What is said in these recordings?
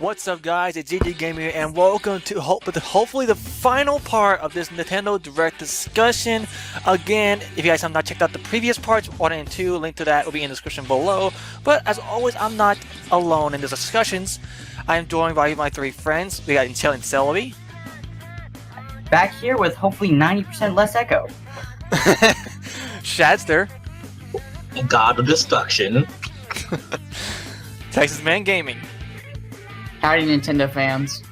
What's up, guys? It's Dameion, and welcome to hopefully the final part of this Nintendo Direct discussion. Again, if you guys have not checked out the previous parts, 1 and 2, link to that will be in the description below. But as always, I'm not alone in these discussions. I am joined by my 3 friends. We got EnchantedCelebi. Back here with hopefully 90% less echo. Shadster. God of Destruction. TexasManGaming. Howdy, Nintendo fans.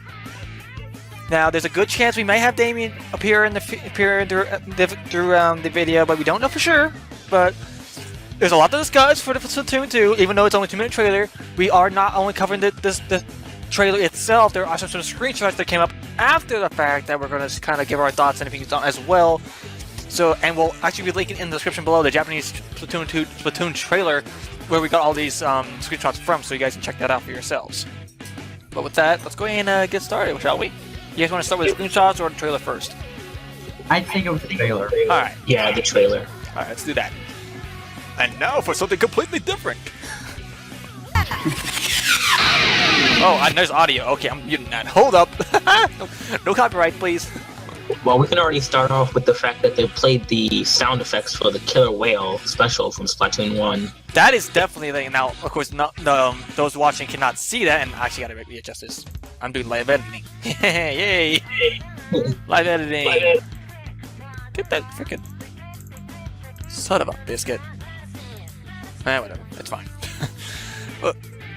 Now, there's a good chance we may have Dameion appear through the video, but we don't know for sure. But there's a lot to discuss for the Splatoon 2, even though it's only a 2-minute trailer. We are not only covering the trailer itself, there are some sort of screenshots that came up after the fact that we're going to kind of give our thoughts and opinions on as well. So, and we'll actually be linking in the description below the Japanese Splatoon trailer, where we got all these screenshots from, so you guys can check that out for yourselves. But with that, let's go ahead and get started, shall we? You guys want to start with the screenshots or the trailer first? I'd take it with the trailer. Alright. Yeah, the trailer. Alright, let's do that. And now for something completely different. Oh, and there's audio. Okay, I'm muting that. Hold up. No copyright, please. Well, we can already start off with the fact that they played the sound effects for the Killer Whale special from Splatoon 1. That is definitely the, now, of course, those watching cannot see that, and I actually gotta readjust this. I'm doing live editing. Yay! Live editing. Get that freaking son of a biscuit. Whatever. It's fine. But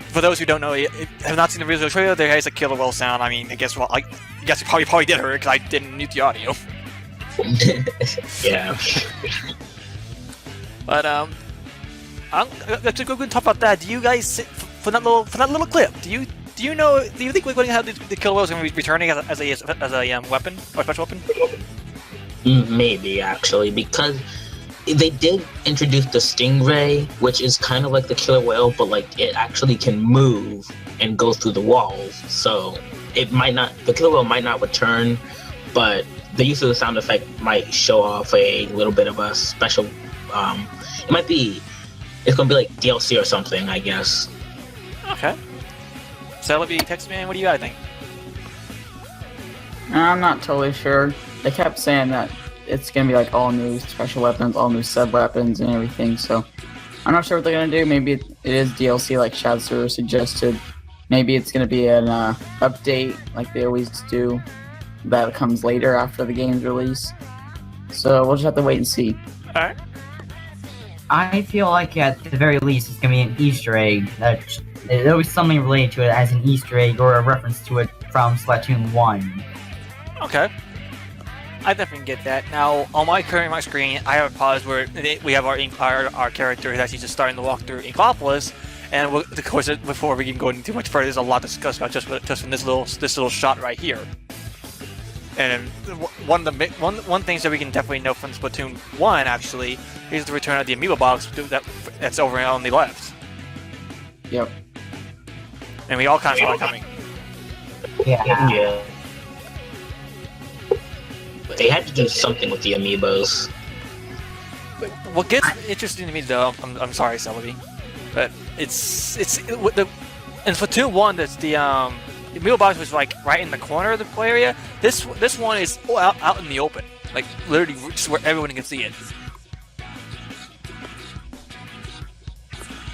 for those who don't know, have not seen the original trailer, there is a Killer Whale sound. I mean, I guess you probably did hear it because I didn't mute the audio. Yeah. But let's go and talk about that. Do you guys for that little clip? Do you think we're going to have the Killer Whale is going to be returning as a weapon or special weapon? Maybe actually, because they did introduce the Stingray, which is kind of like the Killer Whale, but like it actually can move and go through the walls. So it might not, the Killer Whale might not return, but the use of the sound effect might show off a little bit of a special. It might be. It's gonna be like DLC or something, I guess. Okay. Celebi, TexasMan, what do you guys think? I'm not totally sure. They kept saying that it's gonna be like all new special weapons, all new sub weapons, and everything. So I'm not sure what they're gonna do. Maybe it is DLC, like Shadster suggested. Maybe it's gonna be an update, like they always do, that comes later after the game's release. So we'll just have to wait and see. All right. I feel like at the very least it's gonna be an Easter egg. There'll be something related to it as an Easter egg or a reference to it from Splatoon 1. Okay. I definitely get that. Now, on my screen, I have a pause where we have our character who's actually just starting to walk through Inkopolis, and of course, before we can go into too much further, there's a lot to discuss about just from this little shot right here. And one things that we can definitely know from Splatoon 1 actually is the return of the amiibo box that's over on the left. Yep. And we all kind of saw it coming. Yeah. They had to do something with the amiibos. What gets interesting to me, though, I'm sorry, Celebi, but it's with the in Splatoon 1, that's the amiibo box was like right in the corner of the play area. This one is out in the open, like literally just where everyone can see it.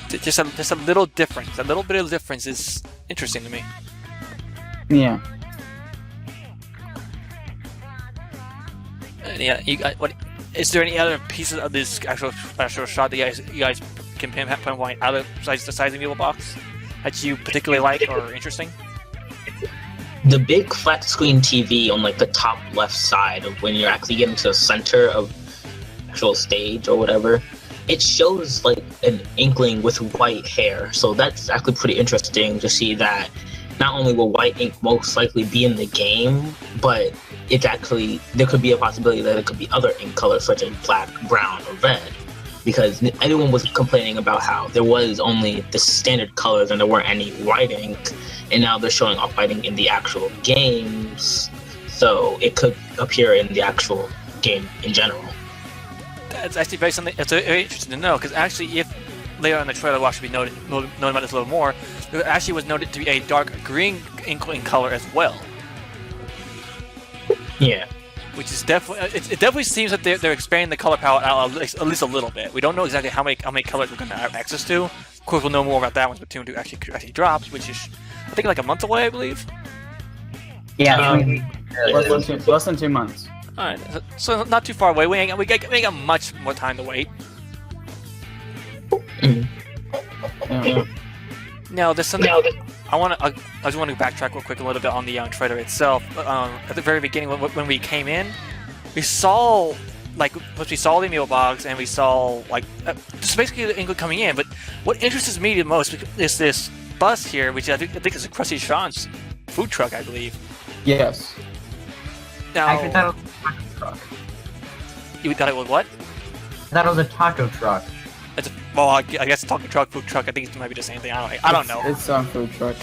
Just a little difference. A little bit of difference is interesting to me. Yeah. Yeah, what is there any other pieces of this actual shot that you guys can pinpoint out of besides the size of the amiibo box that you particularly like or interesting? The big flat screen TV on like the top left side of when you're actually getting to the center of actual stage or whatever, it shows like an inkling with white hair. So that's actually pretty interesting to see that not only will white ink most likely be in the game, but it's actually, there could be a possibility that it could be other ink colors such as black, brown, or red. Because everyone was complaining about how there was only the standard colors and there weren't any white ink, and now they're showing off white ink in the actual games, so it could appear in the actual game in general. That's actually very something that's very interesting to know, because actually if later on in the trailer we'll actually be knowing about this a little more. There actually was noted to be a dark green inkling color as well. Yeah. Which is definitely it definitely seems that they're expanding the color palette out at least a little bit. We don't know exactly how many colors we're going to have access to. Of course, we'll know more about that once Splatoon 2 actually drops, which is I think like a month away, I believe. Yeah, Less than 2 months. All right, so not too far away. We ain't got much more time to wait. Yeah. Now, there's something I just want to backtrack real quick a little bit on the trailer itself. At the very beginning, when we came in, we saw the amiibo box and we saw just basically the England coming in. But what interests me the most is this bus here, which I think is a Krusty Sean's food truck, I believe. Yes. Now, I thought it was a taco truck. You thought it was what? I thought it was a taco truck. I guess taco truck, food truck. I think it might be the same thing. I don't know. It's on food truck.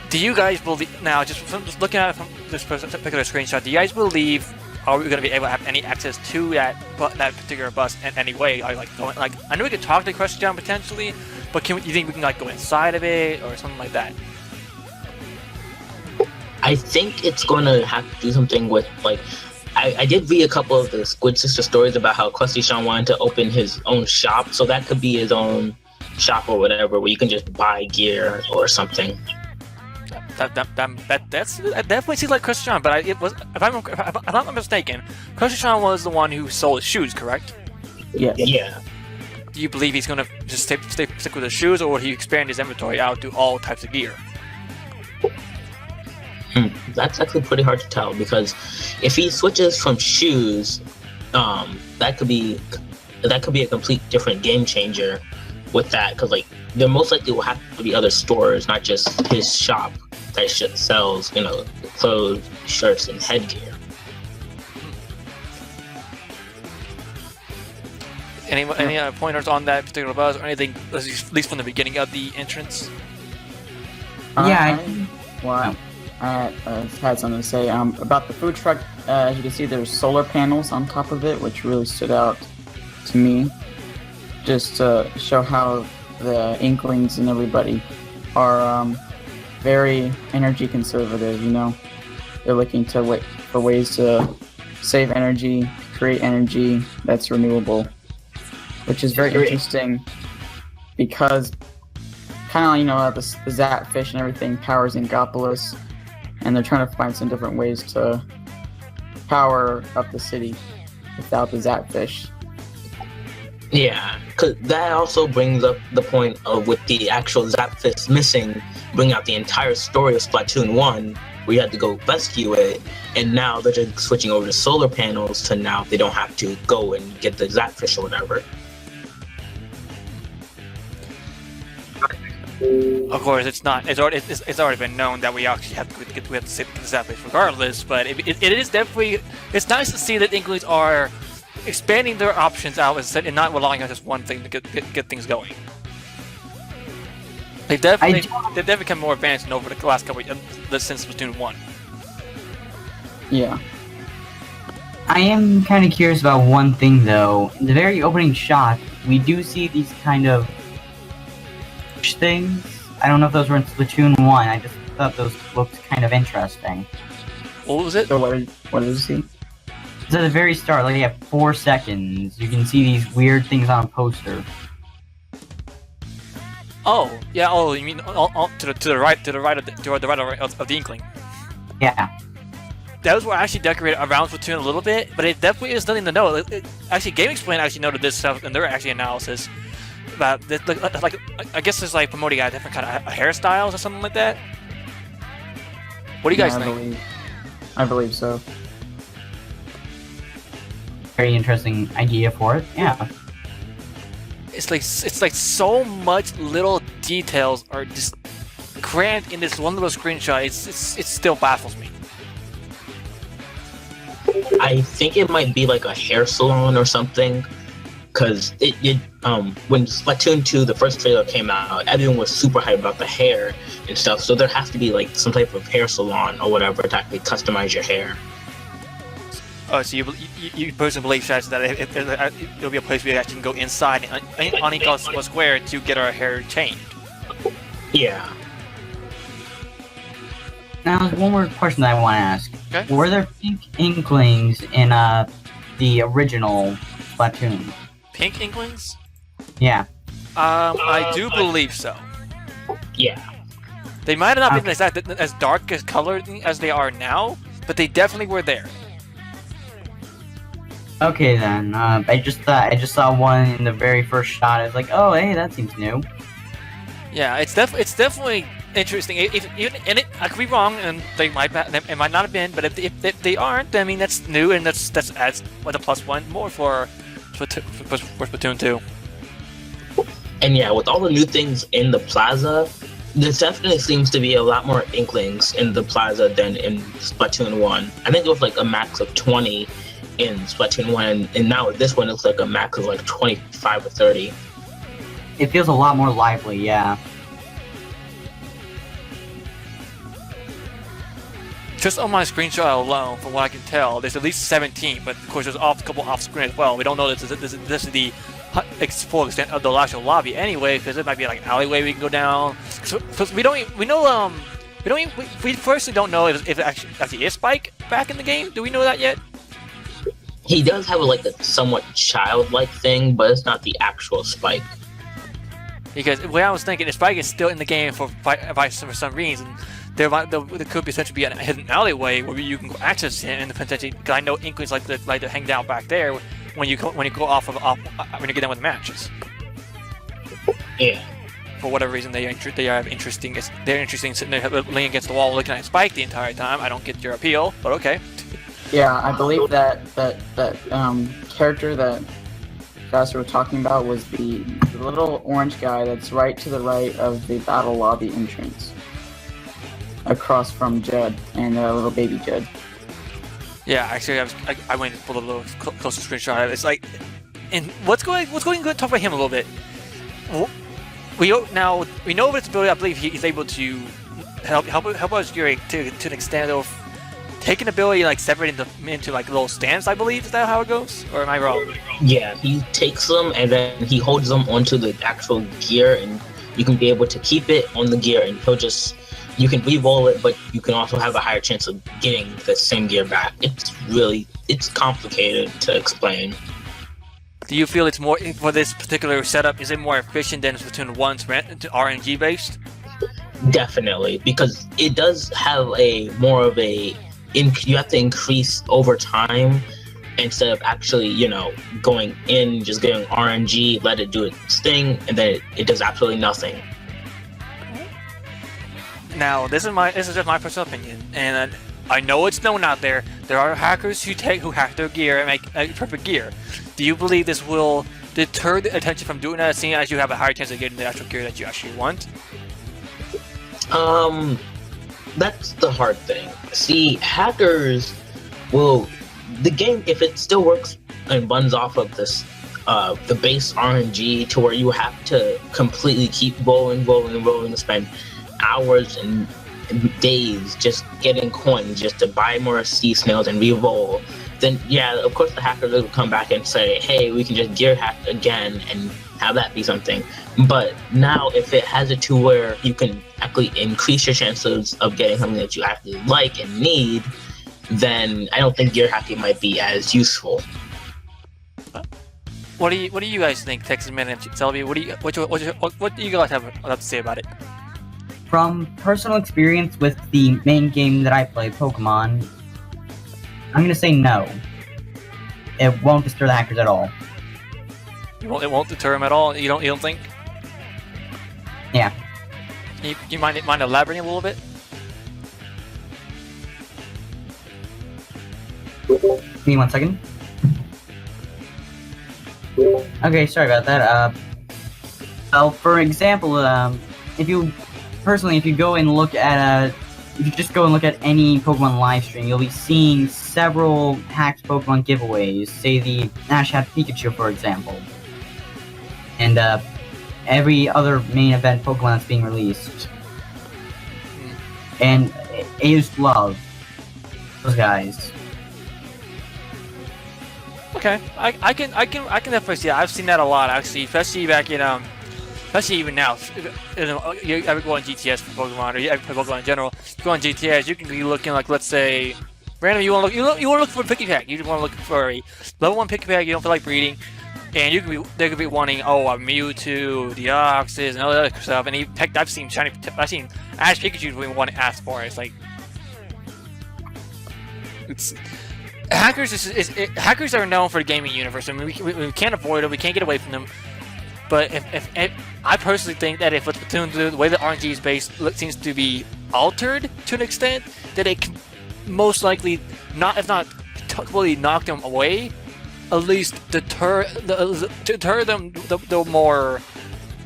Do you guys believe now? Just looking at it from this particular screenshot, do you guys believe are we going to be able to have any access to that particular bus in any way? Are I know we could talk to Krusty John potentially, but you think we can go inside of it or something like that? I think it's going to have to do something with I did read a couple of the Squid Sister stories about how Krusty Sean wanted to open his own shop, so that could be his own shop or whatever, where you can just buy gear or something. That definitely seems like Krusty Sean, but if I'm not mistaken, Krusty Sean was the one who sold his shoes, correct? Yes. Yeah. Do you believe he's going to just stick with the shoes, or will he expand his inventory out to all types of gear? That's actually pretty hard to tell, because if he switches from shoes, that could be a complete different game changer with that, because there most likely will have to be other stores, not just his shop that sells clothes, shirts, and headgear. Any pointers on that particular buzz or anything, at least from the beginning of the entrance? I had something to say about the food truck. As you can see, there's solar panels on top of it, which really stood out to me. Just to show how the Inklings and everybody are very energy conservative. They're looking to wait for ways to save energy, create energy that's renewable, which is very interesting because kind of the Zapfish and everything powers Ingopolis. And they're trying to find some different ways to power up the city without the Zapfish. Yeah, because that also brings up the point of with the actual Zapfish missing, bring out the entire story of Splatoon 1, where you had to go rescue it, and now they're just switching over to solar panels to now they don't have to go and get the Zapfish or whatever. Of course, it's already been known that we actually have to sit with the Zapfish regardless. But it is definitely nice to see that Inklings are expanding their options out and not relying on just one thing to get things going. They've definitely become more advanced over the last couple of since Splatoon 1. Yeah. I am kind of curious about one thing though. In the very opening shot, we do see these kind of things. I don't know if those were in Splatoon 1. I just thought those looked kind of interesting. What was it? So what did you see? So at the very start, you have 4 seconds. You can see these weird things on a poster. Oh, yeah. Oh, you mean to the right of the Inkling? Yeah. Those were actually decorated around Splatoon a little bit, but it definitely is nothing to know. Actually, GameXplain actually noted this stuff in their analysis. About this, I guess it's promoting a different kind of hairstyles or something like that. What do you guys think? I believe so. Very interesting idea for it. Yeah. It's like so much little details are just crammed in this one little screenshot. It still baffles me. I think it might be like a hair salon or something. Because when Splatoon 2, the first trailer came out, everyone was super hyped about the hair and stuff. So there has to be some type of hair salon or whatever to actually customize your hair. Oh, so you personally believe, Shadster, that it'll be a place where you actually can go inside on each square to get our hair changed? Yeah. Now, there's one more question that I want to ask. Okay. Were there pink inklings in the original Splatoon? Pink inklings? Yeah. I do believe so. Yeah. They might have not been as dark as colored as they are now, but they definitely were there. Okay then. I just saw one in the very first shot. I was like, oh hey, that seems new. Yeah, it's definitely interesting. I could be wrong, and it might not have been, but if they aren't, I mean that's new, and that's adds a +1 more for Splatoon 2. And yeah, with all the new things in the plaza, there definitely seems to be a lot more inklings in the plaza than in Splatoon 1. I think it was like a max of 20 in Splatoon 1, and now with this one it's like a max of like 25 or 30. It feels a lot more lively, yeah. Just on my screenshot alone, from what I can tell, there's at least 17, but of course there's a couple off screen as well. We don't know this is the full extent of the actual lobby anyway, because it might be like an alleyway we can go down. So we firstly don't know if it actually is Spike back in the game. Do we know that yet? He does have like a somewhat childlike thing, but it's not the actual Spike. Because what I was thinking, if Spike is still in the game for some reason, there could essentially be a hidden alleyway where you can go access him, and potentially, because I know Inklings like to hang down back there when you go off when you get done with the matches. Yeah. For whatever reason, they're interesting sitting there leaning against the wall looking at Spike the entire time. I don't get your appeal, but okay. Yeah, I believe that character that Shadster was talking about was the little orange guy that's right to the right of the battle lobby entrance, across from Judd and little baby Judd. Yeah, actually, I went and pulled a little closer screenshot. It's like, and what's going to talk about him a little bit. We know of its ability. I believe he's able to help us to an extent of taking ability like separating into like little stands. I believe, is that how it goes, or am I wrong? Yeah, he takes them and then he holds them onto the actual gear, and you can be able to keep it on the gear, and you can re-roll it, but you can also have a higher chance of getting the same gear back. It's complicated to explain. Do you feel it's more for this particular setup? Is it more efficient than Splatoon 1's RNG based? Definitely, because it does have you have to increase over time instead of actually, going in, just getting RNG, let it do its thing, and then it does absolutely nothing. Now, this is just my personal opinion, and I know it's known out there. There are hackers who hack their gear and make perfect gear. Do you believe this will deter the attention from doing that, seeing as you have a higher chance of getting the actual gear that you actually want? That's the hard thing. See, hackers the game, if it still works and runs off of this, the base RNG to where you have to completely keep rolling, spend hours and days just getting coins just to buy more sea snails and re-roll, then yeah, of course the hackers will come back and say, hey, we can just gear hack again and have that be something. But now if it has it to where you can actually increase your chances of getting something that you actually like and need, then I don't think gear hacking might be as useful. What do you guys think, TexasMan and Celebi? What do you guys have to say about it? From personal experience with the main game that I play, Pokemon, I'm gonna say no. It won't deter the hackers at all. It won't deter them at all. You don't think? Yeah. You mind elaborating a little bit? Give me 1 second. Okay, sorry about that. Well, for example, if you go and look at if you just go and look at any Pokemon live stream, you'll be seeing several hacked Pokemon giveaways. Say the Ash Hat Pikachu, for example, and every other main event Pokemon that's being released. And I just love those guys. Okay, I can definitely see that. I've seen that a lot actually, especially back in especially even now. You ever go on GTS for Pokemon, or you ever play Pokemon in general? If you go on GTS, you can be looking like, let's say, randomly you want to look for a Picky Pack. You just want to look for a level 1 Picky Pack. You don't feel like breeding, and they could be wanting a Mewtwo, Deoxys, and all that other stuff. And I've seen Ash Pikachu we want to ask for. It's like hackers are known for the gaming universe. I mean, we can't avoid them. We can't get away from them. But if I personally think that if with Splatoon 2, the way the RNG is based seems to be altered to an extent, that it can most likely not, if not totally knock them away, at least deter them the more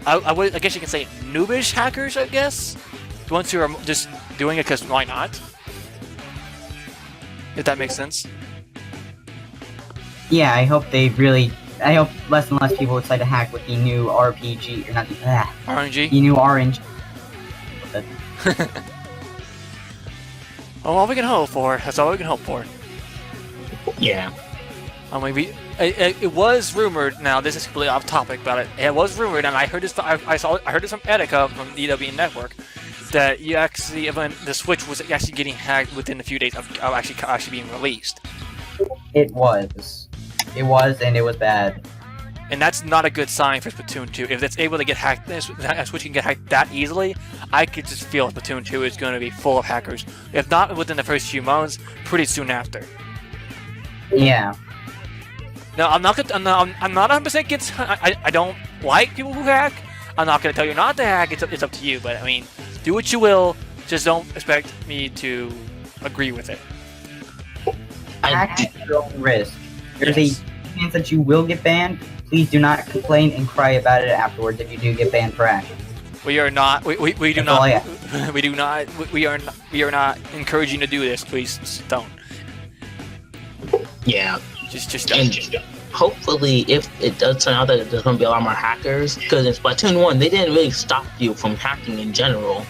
I guess you can say noobish hackers. I guess the ones who are just doing it because why not? If that makes sense. Yeah, I hope less and less people decide to hack with the new RPG, or not the RNG. The new orange. Well, all we can hope for. That's all we can hope for. Yeah. I mean, it was rumored. Now this is completely off topic, but it was rumored, and I heard this. I heard this from Etika from DW Network, that the Switch was actually getting hacked within a few days of actually being released. It was, and it was bad. And that's not a good sign for Splatoon 2. If it's able to get hacked, Switch can get hacked that easily, I could just feel Splatoon 2 is going to be full of hackers. If not within the first few months, pretty soon after. Yeah. No, I'm not 100% against. I don't like people who hack. I'm not going to tell you not to hack. It's up to you. But I mean, do what you will. Just don't expect me to agree with it. Hack at your own risk. There's a chance that you will get banned. Please do not complain and cry about it afterwards if you do get banned for hacking. We are not. We do That's all I not. have. We do not. We are not encouraging you to do this. Please just don't. Yeah. Just And don't. hopefully, if it does turn out that there's going to be a lot more hackers, because in Splatoon 1, they didn't really stop you from hacking in general.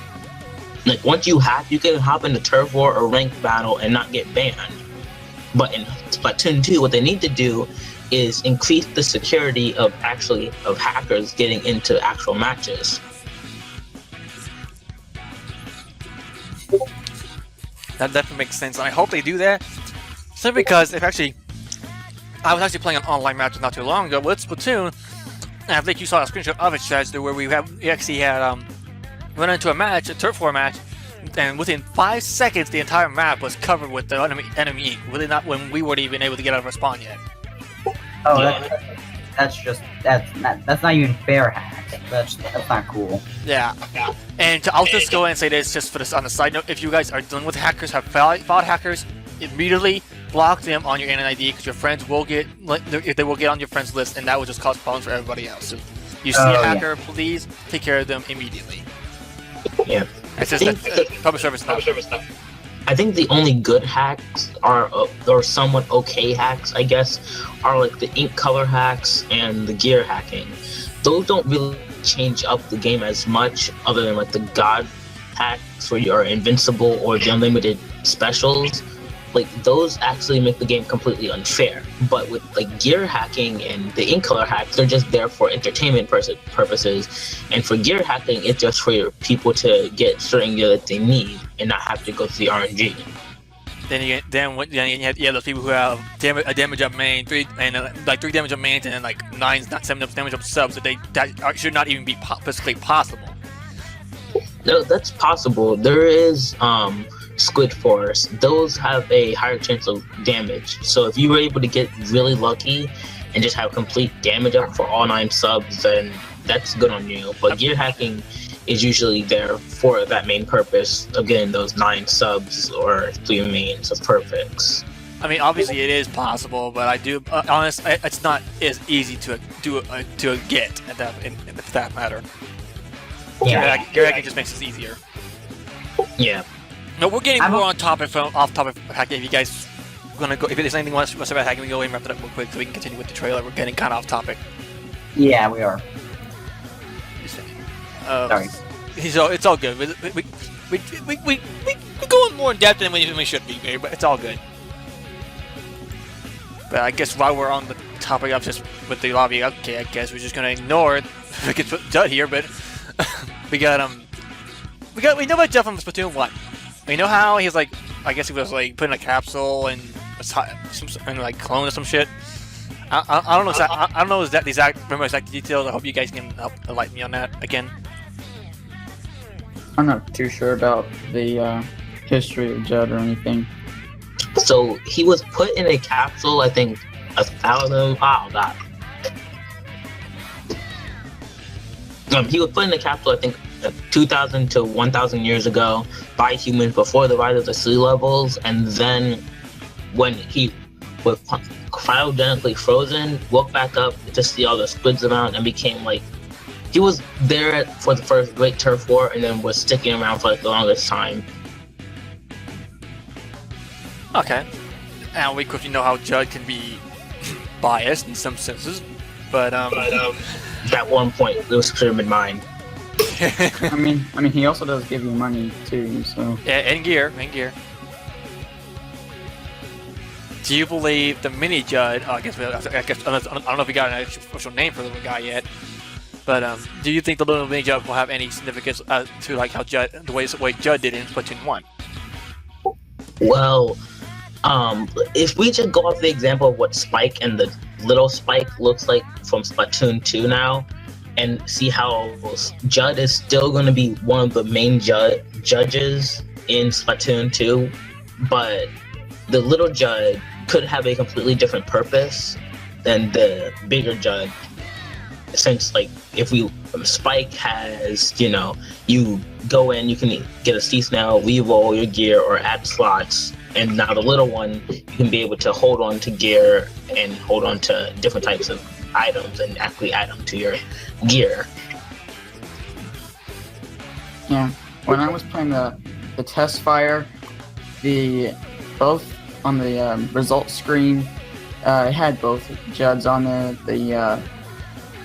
Like, once you hack, you can hop into Turf War or Ranked Battle and not get banned. But in Splatoon 2, what they need to do is increase the security of hackers getting into actual matches. That definitely makes sense, and I hope they do that. Simply because I was actually playing an online match not too long ago with Splatoon, and I think you saw a screenshot of it, Shadster, where we actually had run into a turf war match, and within 5 seconds the entire map was covered with the enemy ink. Really not when we weren't even able to get out of our spawn yet. Oh, Yeah. that's not even fair hack. That's not cool. Yeah. And I'll just go ahead and say this just for this on the side note: if you guys are dealing with hackers, have fought hackers, immediately block them on your NID, because your friends will get they will get on your friends list, and that will just cause problems for everybody else. So you see a hacker, please take care of them immediately. Yeah. It's just public service stuff. I think the only good hacks or somewhat okay hacks, I guess, are like the ink color hacks and the gear hacking. Those don't really change up the game as much, other than like the god hacks where you're invincible or the unlimited specials. Like, those actually make the game completely unfair. But with like gear hacking and the ink color hacks, they're just there for entertainment purposes. And for gear hacking, it's just for your people to get certain gear that they need and not have to go through the RNG. Then you have those people who have a damage up main, 3 damage up mains, and then like 7 damage up subs that should not even be physically possible. No, that's possible. There is Squid Force. Those have a higher chance of damage. So if you were able to get really lucky and just have complete damage up for all 9 subs, then that's good on you. But gear hacking is usually there for that main purpose of getting those 9 subs or 3 mains of perfects. I mean, obviously it is possible, but I do it's not as easy to get at that matter. Yeah. Gear hacking just makes it easier. Yeah. No, we're getting more off topic hacking. If you guys gonna go, if there's anything else about hacking, we go and wrap it up real quick so we can continue with the trailer. We're getting kind of off topic. Yeah, we are. Sorry. So it's all good. We go in more in depth than we should be, but it's all good. But I guess while we're on the topic of just with the lobby, okay, I guess we're just gonna ignore it. We can put Judd here, but we know about Judd from Splatoon 1. We know how he's like, I guess he was like put in a capsule and like clone or some shit. I don't know I don't know the exact details. I hope you guys can help enlighten me on that again. I'm not too sure about the history of Judd or anything. So he was put in a capsule, I think 1,000. Oh god. He was put in a capsule, I think 2,000 to 1,000 years ago by humans before the rise of the sea levels, and then when he was cryogenically frozen, woke back up to see all the squids around and became like, he was there for the first Great Turf War and then was sticking around for like the longest time. Okay. And we quickly know how Judd can be biased in some senses, but at one point it was Pyramid Mine. I mean, he also does give you money too, so. Yeah, and gear. Do you believe the mini Judd? I guess I don't know if we got an official name for the guy yet. But do you think the little mini Judd will have any significance to like how Judd, the way Judd did in Splatoon 1? Well, if we just go off the example of what Spike and the little Spike looks like from Splatoon 2 now, and see how Judd is still going to be one of the main judges in Splatoon 2, but the little Judd could have a completely different purpose than the bigger Judd. Since, like, if Spike has, you go in, you can get a sea snail, re-roll your gear, or add slots, and now the little one, you can be able to hold on to gear and hold on to different types of items and actually add them to your gear. Yeah, when I was playing the test fire, both on the results screen, it had both Judds on there.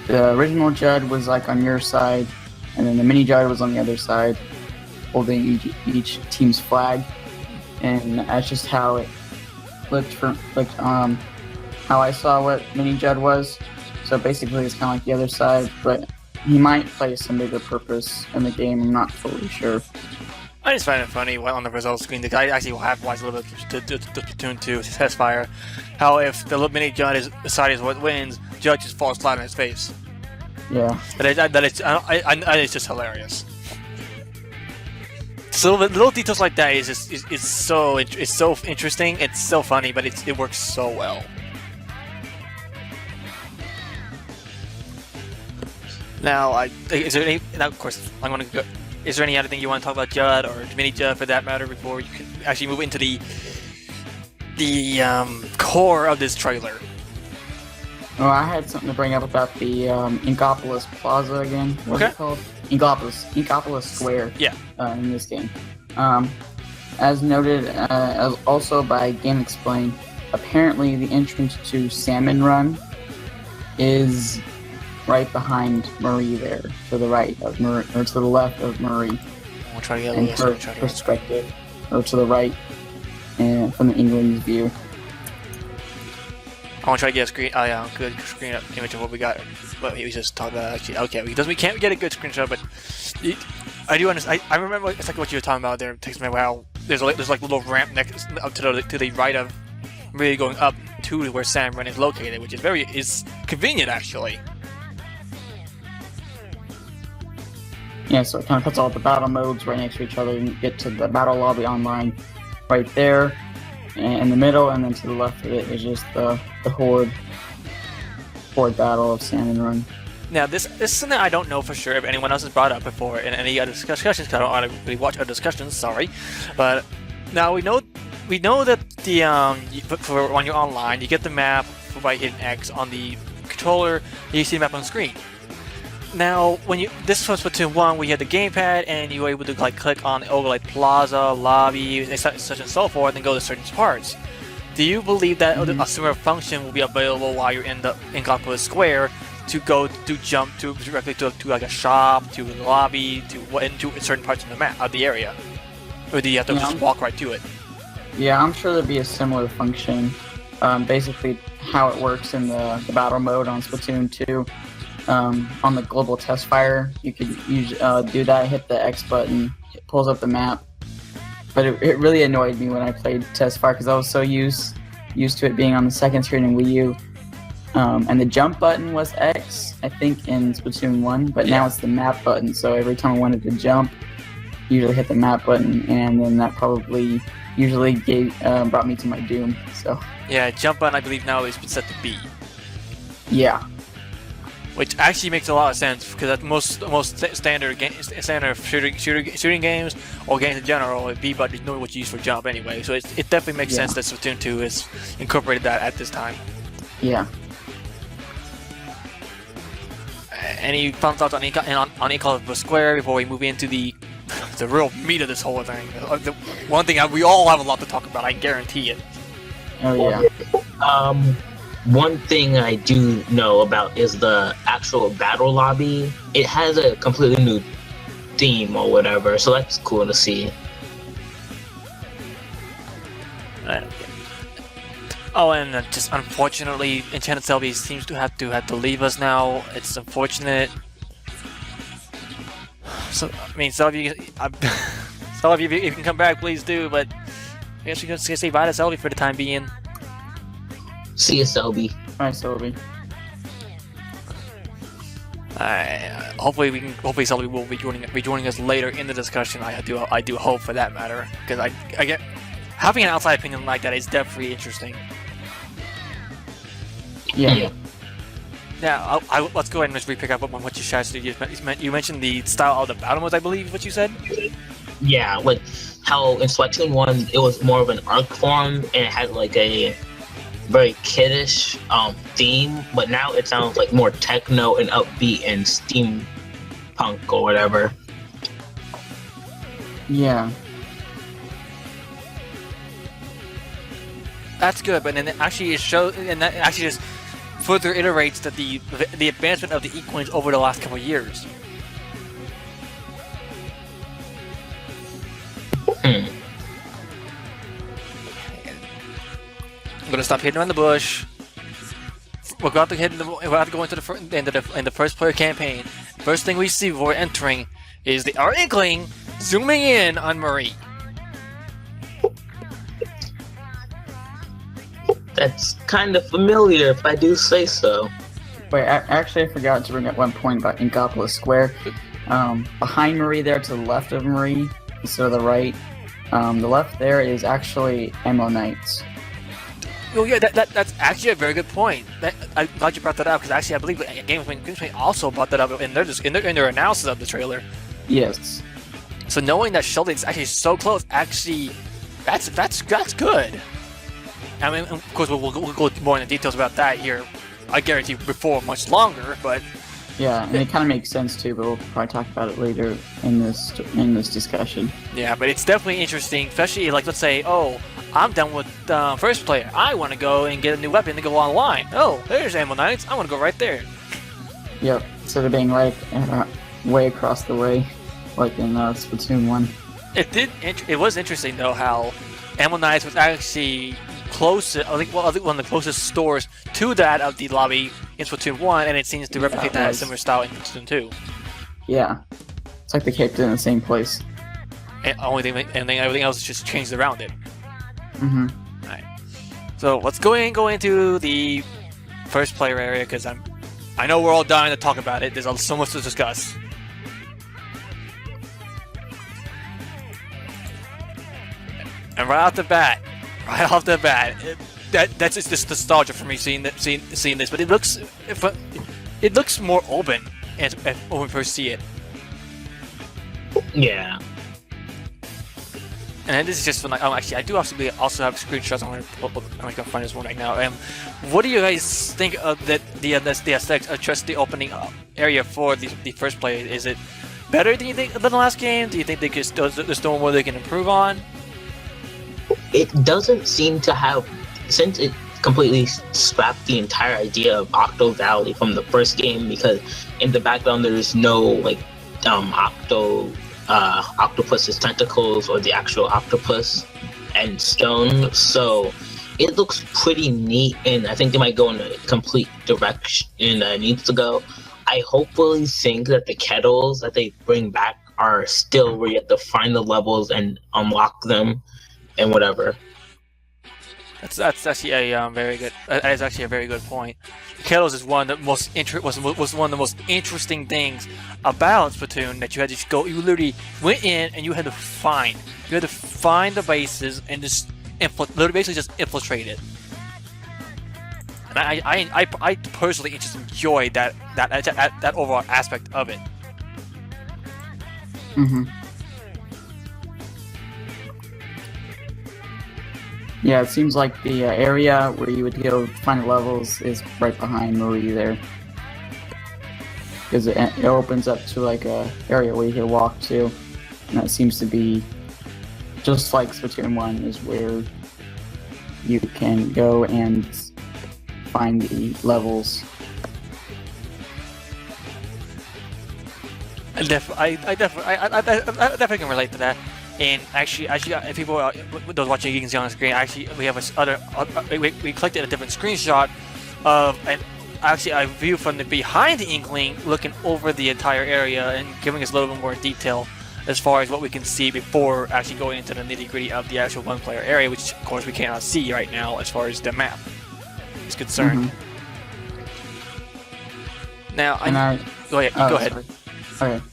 The original Judd was like on your side, and then the mini Judd was on the other side, holding each team's flag, and that's just how it looked how I saw what mini Judd was. So basically, it's kind of like the other side, but he might play some bigger purpose in the game. I'm not totally sure. I just find it funny on the results screen. The guy actually will have watched a little bit to Splatoon 2 test fire. How if the little mini Judd is what wins, Judd just falls flat on his face. Yeah. It's just hilarious. So little details like that is so interesting. It's so funny, but it works so well. Now, is there any? Now, of course, I'm gonna go. Is there any other thing you want to talk about Judd or mini Judd for that matter before you can actually move into the core of this trailer? Well, I had something to bring up about the Inkopolis Plaza again. What's it called? Inkopolis Square. Yeah. In this game. As noted, as also by Game Explain, apparently the entrance to Salmon Run is right behind Marie there, to the right of Marie, or to the left of Marie. We'll try to get in her perspective, or to the right, and from the England's view. I want to try to get a screen. Oh yeah, good screen image of what we got. But we just talked about actually. Okay, we can't get a good screenshot, but I do understand. I remember exactly what you were talking about there. TexasMan, how there's like a little ramp next up to the right of really going up to where Salmon Run is located, which is convenient actually. Yeah, so it kind of puts all the battle modes right next to each other, and you get to the battle lobby online right there in the middle, and then to the left of it is just the horde battle of Salmon Run. Now this is something I don't know for sure if anyone else has brought up before in any other discussions, because I don't really watch other discussions, sorry. But now we know that for when you're online, you get the map by hitting X on the controller, you see the map on screen. Now, this was Splatoon 1, we had the gamepad, and you were able to click on like Plaza, Lobby, such and so forth, and go to certain parts. Do you believe that a similar function will be available while you're in the Inkopolis Square to jump directly to like a shop, to the lobby, into certain parts of the map, of the area, or do you have to just walk right to it? Yeah, I'm sure there'd be a similar function. basically how it works in the battle mode on Splatoon 2. On the global test fire, you could do that, hit the X button, it pulls up the map. But it really annoyed me when I played test fire because I was so used to it being on the second screen in Wii U. And the jump button was X, I think, in Splatoon 1, but now it's the map button, so every time I wanted to jump, usually hit the map button, and then that probably usually brought me to my doom, so... Yeah, jump button I believe now is set to B. Yeah. Which actually makes a lot of sense, because at most standard shooting games, or games in general, B button is normally what you use for jump anyway, so it definitely makes sense that Splatoon 2 has incorporated that at this time. Yeah. Any fun thoughts on Ecological Square before we move into the real meat of this whole thing? The one thing we all have a lot to talk about, I guarantee it. Oh yeah. One thing I do know about is the actual battle lobby. It has a completely new theme or whatever, so that's cool to see. Oh, and just unfortunately, EnchantedCelebi seems to have to leave us now. It's unfortunate. So, I mean, Celebi, Celebi, if you can come back, please do. But I guess we're gonna say bye to Celebi for the time being. See you, Celebi. Alright, Celebi. Hopefully Celebi will be joining us later in the discussion. I do hope for that matter, because I get having an outside opinion like that is definitely interesting. Yeah. Now, let's go ahead and just re-pick up on what you Shadster. You mentioned the style of the battle modes, I believe, is what you said? Yeah, like how in Splatoon 1 it was more of an arc form and it had like a very kiddish theme, but now it sounds like more techno and upbeat and steampunk or whatever. Yeah. That's good, but then actually it shows, and that actually just further iterates that the advancement of the equines over the last couple of years. I'm gonna stop hitting around the bush. We're about to go into the first player campaign. First thing we see before entering is our Inkling zooming in on Marie. That's kind of familiar, if I do say so. Wait, actually, I forgot to bring up one point about Ecological Square. Behind Marie, there to the left of Marie, instead of the right, the left there is actually Ammonites. Oh yeah, that's actually a very good point. I'm glad you brought that up, because actually I believe Gamesman also brought that up in their analysis of the trailer. Yes. So knowing that Sheldon is actually so close, actually, that's good. I mean, of course, we'll go more into details about that here. I guarantee before much longer, but yeah, and it kind of makes sense too. But we'll probably talk about it later in this discussion. Yeah, but it's definitely interesting, especially like let's say, oh, I'm done with first player. I want to go and get a new weapon to go online. Oh, there's Ammonites. I want to go right there. Yep, instead of being right way across the way, like in Splatoon 1. It was interesting though how Ammonites was actually close. I think one of the closest stores to that of the lobby in Splatoon 1, and it seems to replicate that similar style in Splatoon 2. Yeah, it's like they kept it in the same place. And everything else is just changed around it. Mm-hmm. Alright. So let's go into the first player area, because I know we're all dying to talk about it. There's so much to discuss. And right off the bat, that's just nostalgia for me seeing this. But it looks more open when we first see it. Yeah. And this is just from like, actually, I do also have screenshots. I'm gonna find this one right now. What do you guys think of the aesthetics of just the opening area for the first player? Is it better than you think than the last game? Do you think there's still more they can improve on? It doesn't seem to have, since it completely scrapped the entire idea of Octo Valley from the first game, because in the background there is no like octopus's tentacles or the actual octopus and stone. So it looks pretty neat, and I think they might go in a complete direction it needs to go. I hopefully think that the kettles that they bring back are still where you have to find the levels and unlock them and whatever. That's actually a very good. That is actually a very good point. Kettles is one of the most was one of the most interesting things about Splatoon, that you had to just go. You literally went in and you had to find. You had to find the bases and just literally basically just infiltrate it. And I personally just enjoyed that overall aspect of it. Mm-hmm. Yeah, it seems like the area where you would go find the levels is right behind Marie there. Because it opens up to like a area where you can walk to. And that seems to be just like Splatoon 1 is where you can go and find the levels. I definitely can relate to that. And actually, if people those watching, you can see on the screen. Actually, we have we collected a different screenshot of a view from the behind the Inkling, looking over the entire area and giving us a little bit more detail as far as what we can see before actually going into the nitty-gritty of the actual one-player area, which of course we cannot see right now as far as the map is concerned. Now, go ahead. Go ahead. Sorry. Okay.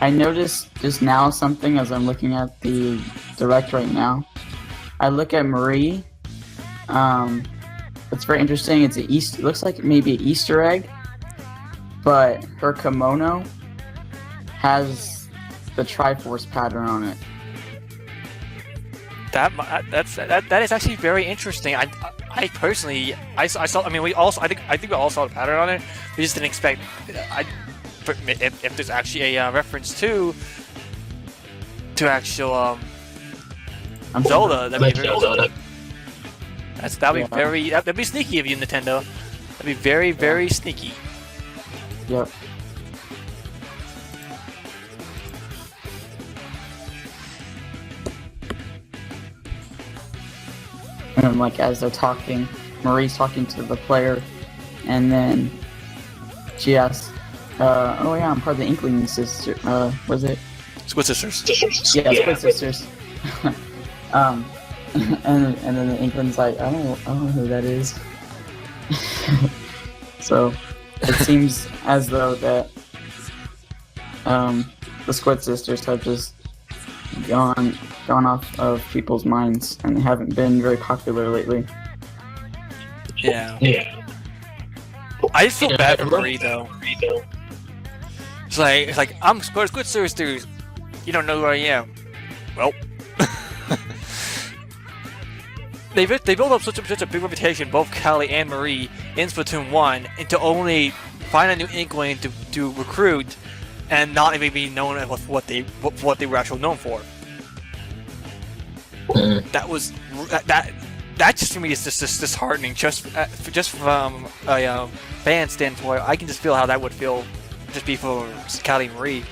I noticed just now something as I'm looking at the direct right now. I look at Marie. It's very interesting. It looks like maybe an Easter egg, but her kimono has the Triforce pattern on it. That is actually very interesting. I personally saw. I mean, I think we all saw the pattern on it. We just didn't expect. If there's actually a reference to actual Zelda, that'd be sneaky of you, Nintendo. That'd be very, very sneaky. Yep. And like as they're talking, Marie's talking to the player, and then she asks, "Oh yeah, I'm part of the Inkling sister. Was it Squid Sisters?" Yeah, Squid Sisters. And then the Inkling's like, I don't know who that is. So it seems as though that the Squid Sisters have just gone off of people's minds and they haven't been very popular lately. Yeah. I just feel bad for Marie though. It's like I'm Squid Sisters. You don't know who I am. Well, they built up such a big reputation, both Callie and Marie, in Splatoon 1, and to only find a new Inkling to recruit, and not even be known as what they were actually known for. That just for me is just disheartening. Just from a fan standpoint, I can just feel how that would feel, just be for Callie and Marie.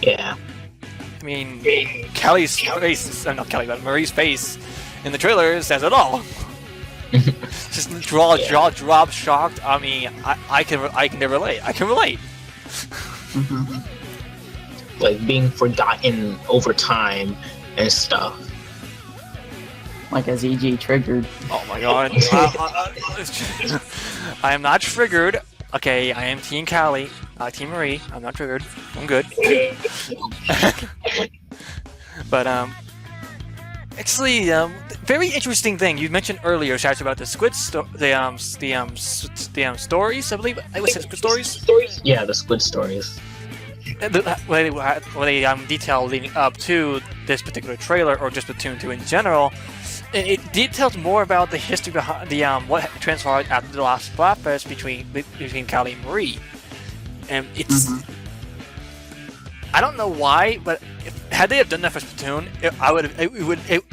Yeah. I mean, Callie's face, not Callie, but Marie's face in the trailer says it all. Just jaw drop, shocked. I mean, I can relate. I can relate. Like being forgotten over time and stuff. Like as EG triggered. Oh my god. I am not triggered. Okay, I am Team Callie, not Team Marie. I'm not triggered. I'm good. But actually, very interesting thing you mentioned earlier, Shadster, about the squid stories. I believe I was saying squid stories. Yeah, the squid stories. Where they detail leading up to this particular trailer, or just Splatoon 2 in general. It details more about the history behind the what transpired after the last Splatfest between Callie and Marie, and it's I don't know why, but had they have done that for Splatoon,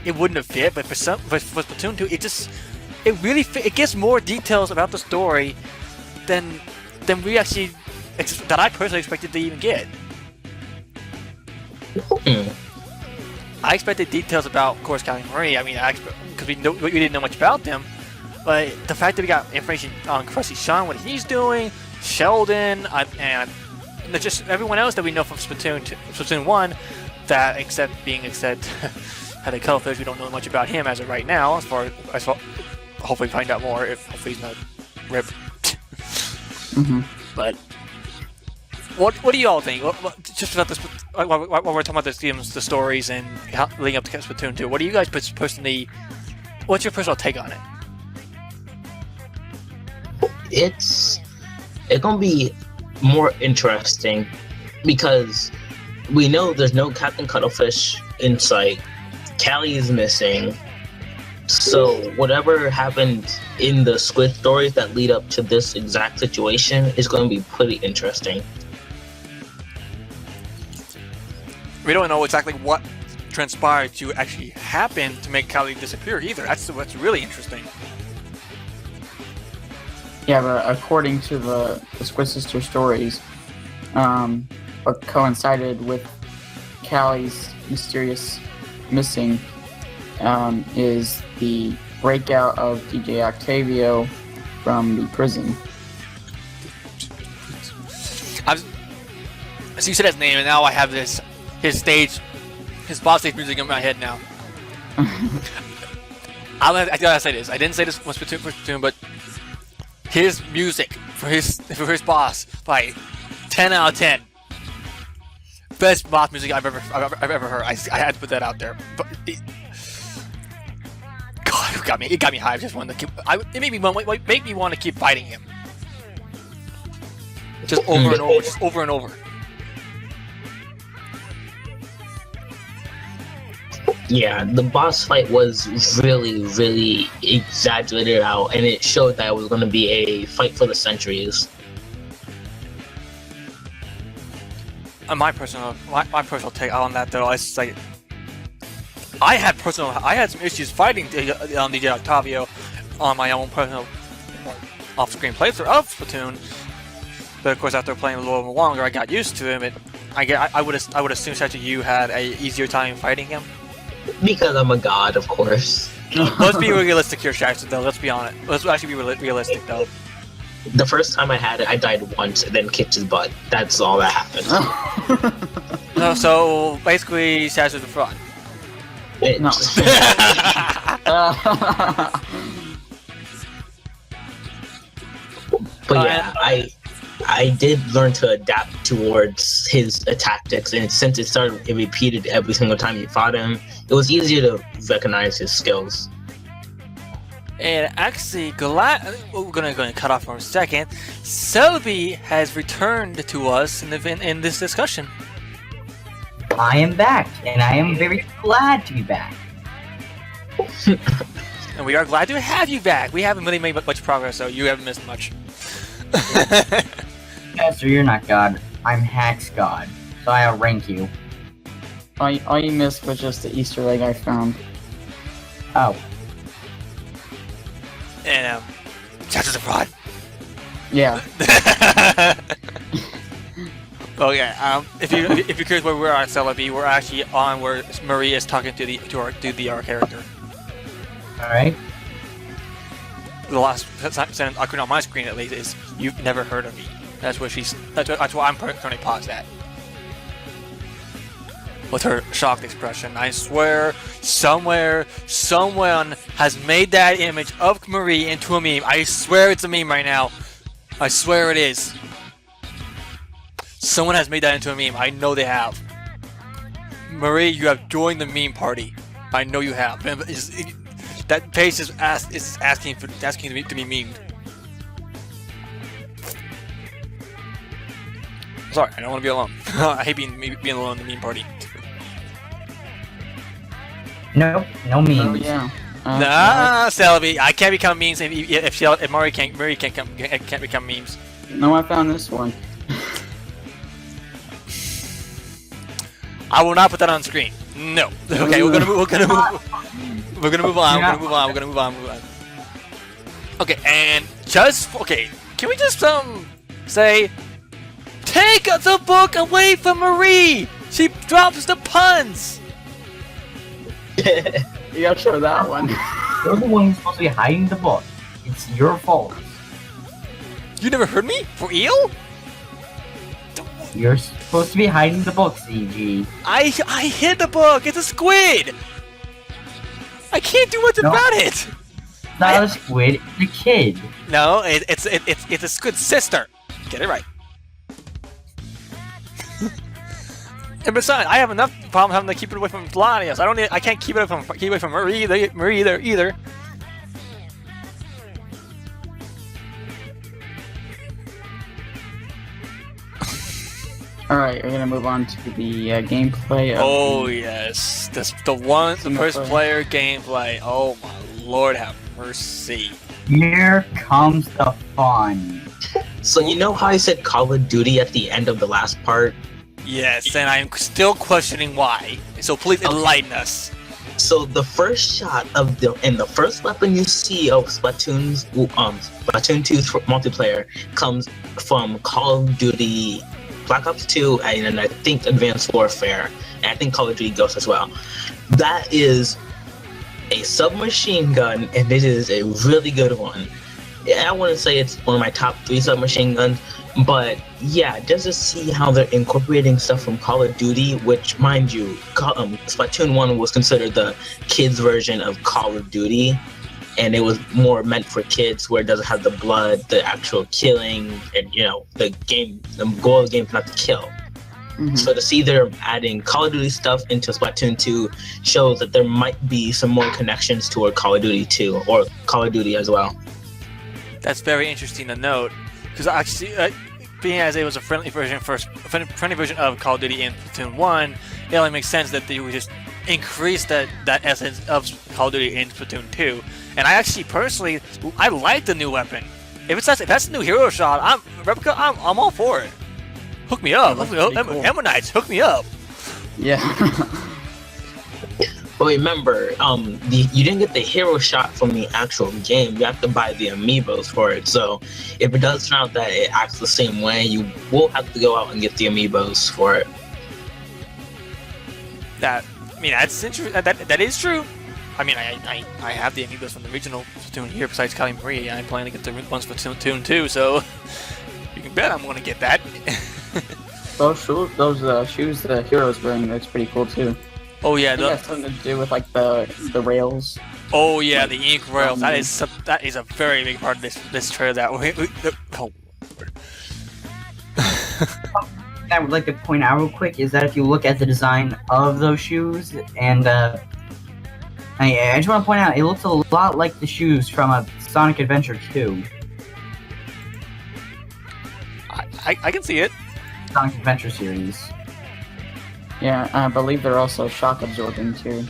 it wouldn't have fit. But for Splatoon 2, it gives more details about the story than we actually that I personally expected to even get. I expected details about, of course, Callie and Marie. I mean, because we didn't know much about them. But the fact that we got information on Krusty Sean, what he's doing, Sheldon, and just everyone else that we know from Splatoon 1, that except had a cuttlefish, we don't know much about him as of right now. As far hopefully find out more. If hopefully he's not ripped. But what do you all think? Just about this, while we're talking about the stories and leading up to Splatoon 2, what do you guys personally? What's your personal take on it? It's gonna be more interesting because we know there's no Captain Cuttlefish in sight. Callie is missing. So whatever happened in the Squid stories that lead up to this exact situation is going to be pretty interesting. We don't know exactly what transpired to actually happen to make Callie disappear either. That's what's really interesting. Yeah, but according to the Squid Sister stories, what coincided with Callie's mysterious missing is the breakout of DJ Octavio from the prison. So you said his name, and now I have his boss stage music in my head now. I gotta say this. I didn't say this was for Splatoon, but his music for his boss, like 10 out of 10. Best boss music I've ever heard. I had to put that out there. But God, it got me hyped. Just wanted to keep. It made me want to keep fighting him. Just over and over. Just over and over. Yeah, the boss fight was really, really exaggerated out, and it showed that it was going to be a fight for the centuries. My personal take on that though is like I had some issues fighting DJ Octavio on my own personal off-screen playthrough of Splatoon, but of course after playing a little longer, I got used to him. I would assume that you had a easier time fighting him. Because I'm a god, of course. Let's be realistic here, Shadster, though. Let's be honest. Let's actually be realistic, though. The first time I had it, I died once and then kicked his butt. That's all that happened. So basically, Shadster's a fraud. No. But yeah, I did learn to adapt towards his tactics, and since it repeated every single time you fought him, it was easier to recognize his skills. And actually, we're gonna cut off for a second. Celebi has returned to us in this discussion. I am back, and I am very glad to be back. And we are glad to have you back. We haven't really made much progress, so you haven't missed much. Master, you're not God. I'm Hack's God, so I outrank you. All you missed was just the Easter egg I found. Oh. And Shadster's a fraud. Yeah. Oh yeah. If you're curious where we're at, Celebi, we're actually on where Marie is talking to our character. All right. The last sentence I could on my screen at least is "You've never heard of me." That's where that's why I'm currently paused at. With her shocked expression, I swear, somewhere, someone has made that image of Marie into a meme. I swear it's a meme right now. I swear it is. Someone has made that into a meme. I know they have. Marie, you have joined the meme party. I know you have. That face is asking to be memed. Sorry, I don't want to be alone. I hate being alone in the meme party. Nope, no memes. Oh yeah. Nah, Celebi, I can't become memes if Marie can't become memes. No, I found this one. I will not put that on screen. No. Okay, we're gonna move on. Okay, and can we just say, take the book away from Marie. She drops the puns. You gotta show that one. You're the one who's supposed to be hiding the book. It's your fault. You never heard me? For eel? You're supposed to be hiding the book, CG. I hid the book. It's a squid. I can't do much No. about it. Not a squid, it's a kid. No, it's a squid sister. Get it right. And besides, I have enough problem having to keep it away from Vladius. I can't keep it away from Marie either. Alright, we're gonna move on to the gameplay of Oh the- yes, the first Single player gameplay. Oh my lord, have mercy. Here comes the fun. So you know how I said Call of Duty at the end of the last part? Yes, and I'm still questioning why. So please enlighten us. So the first shot of the first weapon you see of Splatoon 2's multiplayer comes from Call of Duty Black Ops 2 and I think Advanced Warfare, and I think Call of Duty Ghosts as well. That is a submachine gun, and it is a really good one. Yeah, I wouldn't say it's one of my top 3 submachine guns, but yeah, just to see how they're incorporating stuff from Call of Duty, which, mind you, Splatoon 1 was considered the kids' version of Call of Duty, and it was more meant for kids, where it doesn't have the blood, the actual killing, and the goal of the game is not to kill. Mhm. So to see they're adding Call of Duty stuff into Splatoon 2 shows that there might be some more connections toward Call of Duty 2 or Call of Duty as well. That's very interesting to note, because actually, being as it was a friendly version of Call of Duty in Splatoon 1, it only makes sense that they would just increase that essence of Call of Duty in Splatoon 2. And I actually personally, I like the new weapon. If that's a new hero shot, I'm all for it. Hook me up, That's pretty cool. Ammonites, hook me up. Yeah. But remember, you didn't get the hero shot from the actual game. You have to buy the amiibos for it. So if it does turn out that it acts the same way, you will have to go out and get the amiibos for it. That's interesting. That is true. I mean, I have the amiibos from the original Splatoon here. Besides Kali Marie, I'm planning to get the ones for Splatoon 2. So you can bet I'm going to get that. those shoes the hero's wearing looks pretty cool too. Oh yeah, I think it has something to do with like the rails. oh yeah, the ink rails. That is a very big part of this trailer. That oh. I would like to point out real quick is that if you look at the design of those shoes, and I just want to point out, it looks a lot like the shoes from a Sonic Adventure 2. I can see it. Sonic Adventure series. Yeah, I believe they're also shock absorbing too.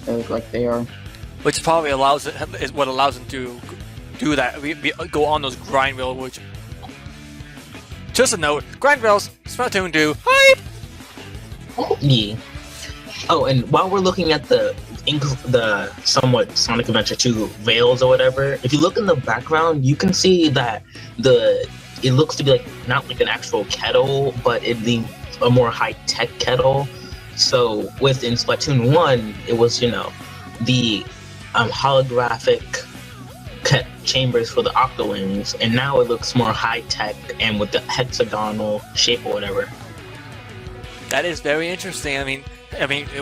They look like they are. Which probably is what allows them to do that. Go on those grind rails, which. Just a note, grind rails, Splatoon 2, hype! Yeah. Oh, and while we're looking at the somewhat Sonic Adventure 2 rails or whatever, if you look in the background, you can see that it looks to be like not like an actual kettle, but it being a more high-tech kettle. So within Splatoon 1, it was the holographic chambers for the Octowings, and now it looks more high-tech and with the hexagonal shape or whatever. That is very interesting. I mean,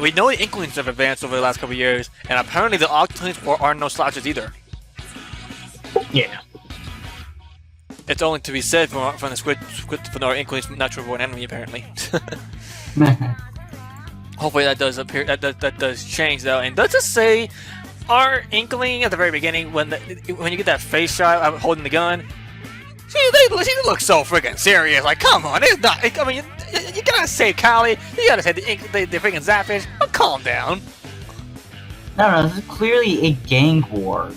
we know the Inklings have advanced over the last couple of years, and apparently the Octolings are no slouches either. Yeah. It's only to be said from the squid from our Inklings natural born enemy, apparently. Hopefully that does appear. That does change though. And let's just say, our Inkling at the very beginning, when you get that face shot of holding the gun, she looks so freaking serious. Like, come on, it's not. I mean, you gotta save Callie. You gotta save the freaking Zapfish. But calm down. No, this is clearly a gang war.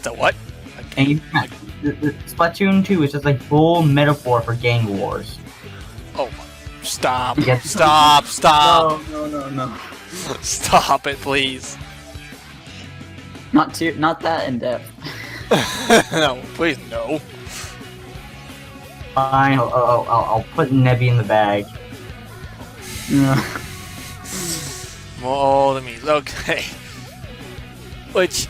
So what? And the Splatoon 2 is just a full metaphor for gang wars. Oh, stop! Yes. Stop! No. Stop it, please. Not that in depth. No, please no. Fine, I'll put Nebby in the bag. Yeah. all the means. Okay. Which,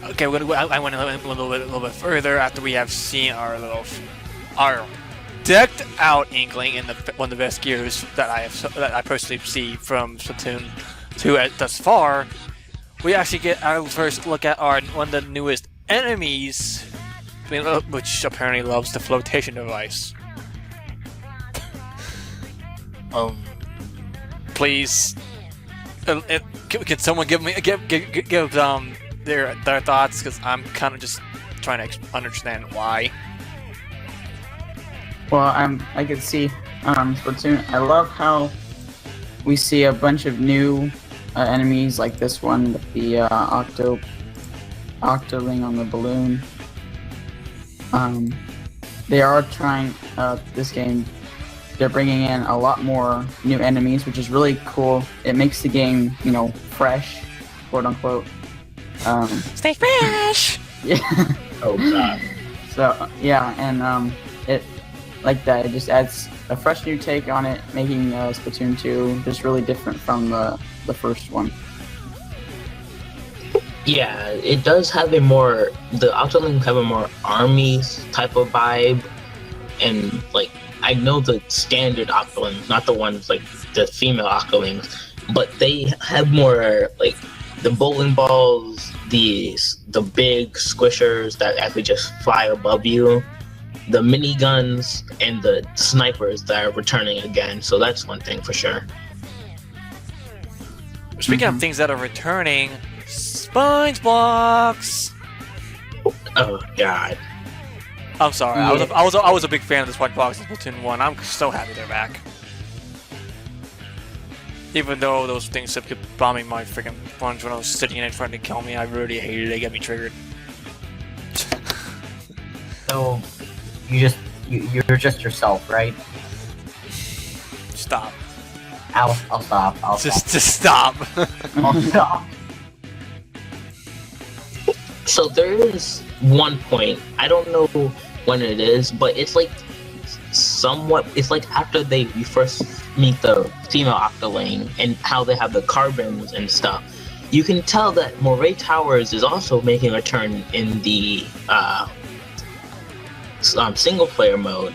okay, I went a little bit further after we have seen our decked out Inkling in one of the best gears that I personally see from Splatoon 2 thus far. We actually get our first look at one of the newest enemies, which apparently loves the flotation device. Please, can someone give their thoughts? Because I'm kind of just trying to understand why. Well, I can see Splatoon. I love how we see a bunch of new enemies like this one with the Octoling on the balloon. They are trying this game. They're bringing in a lot more new enemies, which is really cool. It makes the game, fresh, quote unquote. Stay fresh. Yeah. Oh god. So yeah, and it like that. It just adds a fresh new take on it, making Splatoon 2 just really different from the first one. Yeah, it does have the Octoling have a more army type of vibe, and like I know the standard Octolings, not the ones like the female Octolings, but they have more like the bowling balls, the big squishers that actually just fly above you, the miniguns, and the snipers that are returning again. So that's one thing for sure. Speaking of things that are returning, Sponge Blocks. Oh god. I'm sorry. Yeah. I was a big fan of the Sponge Blocks in Splatoon 1. I'm so happy they're back. Even though those things have kept bombing my freaking sponge when I was sitting in it trying to kill me, I really hated it. They get me triggered. So, you're just yourself, right? Stop. I'll stop. Just stop. I'll stop. So there is one point, I don't know when it is, but it's like it's like after you first meet the female Octoling and how they have the carbons and stuff, you can tell that Moray Towers is also making a turn in the single player mode.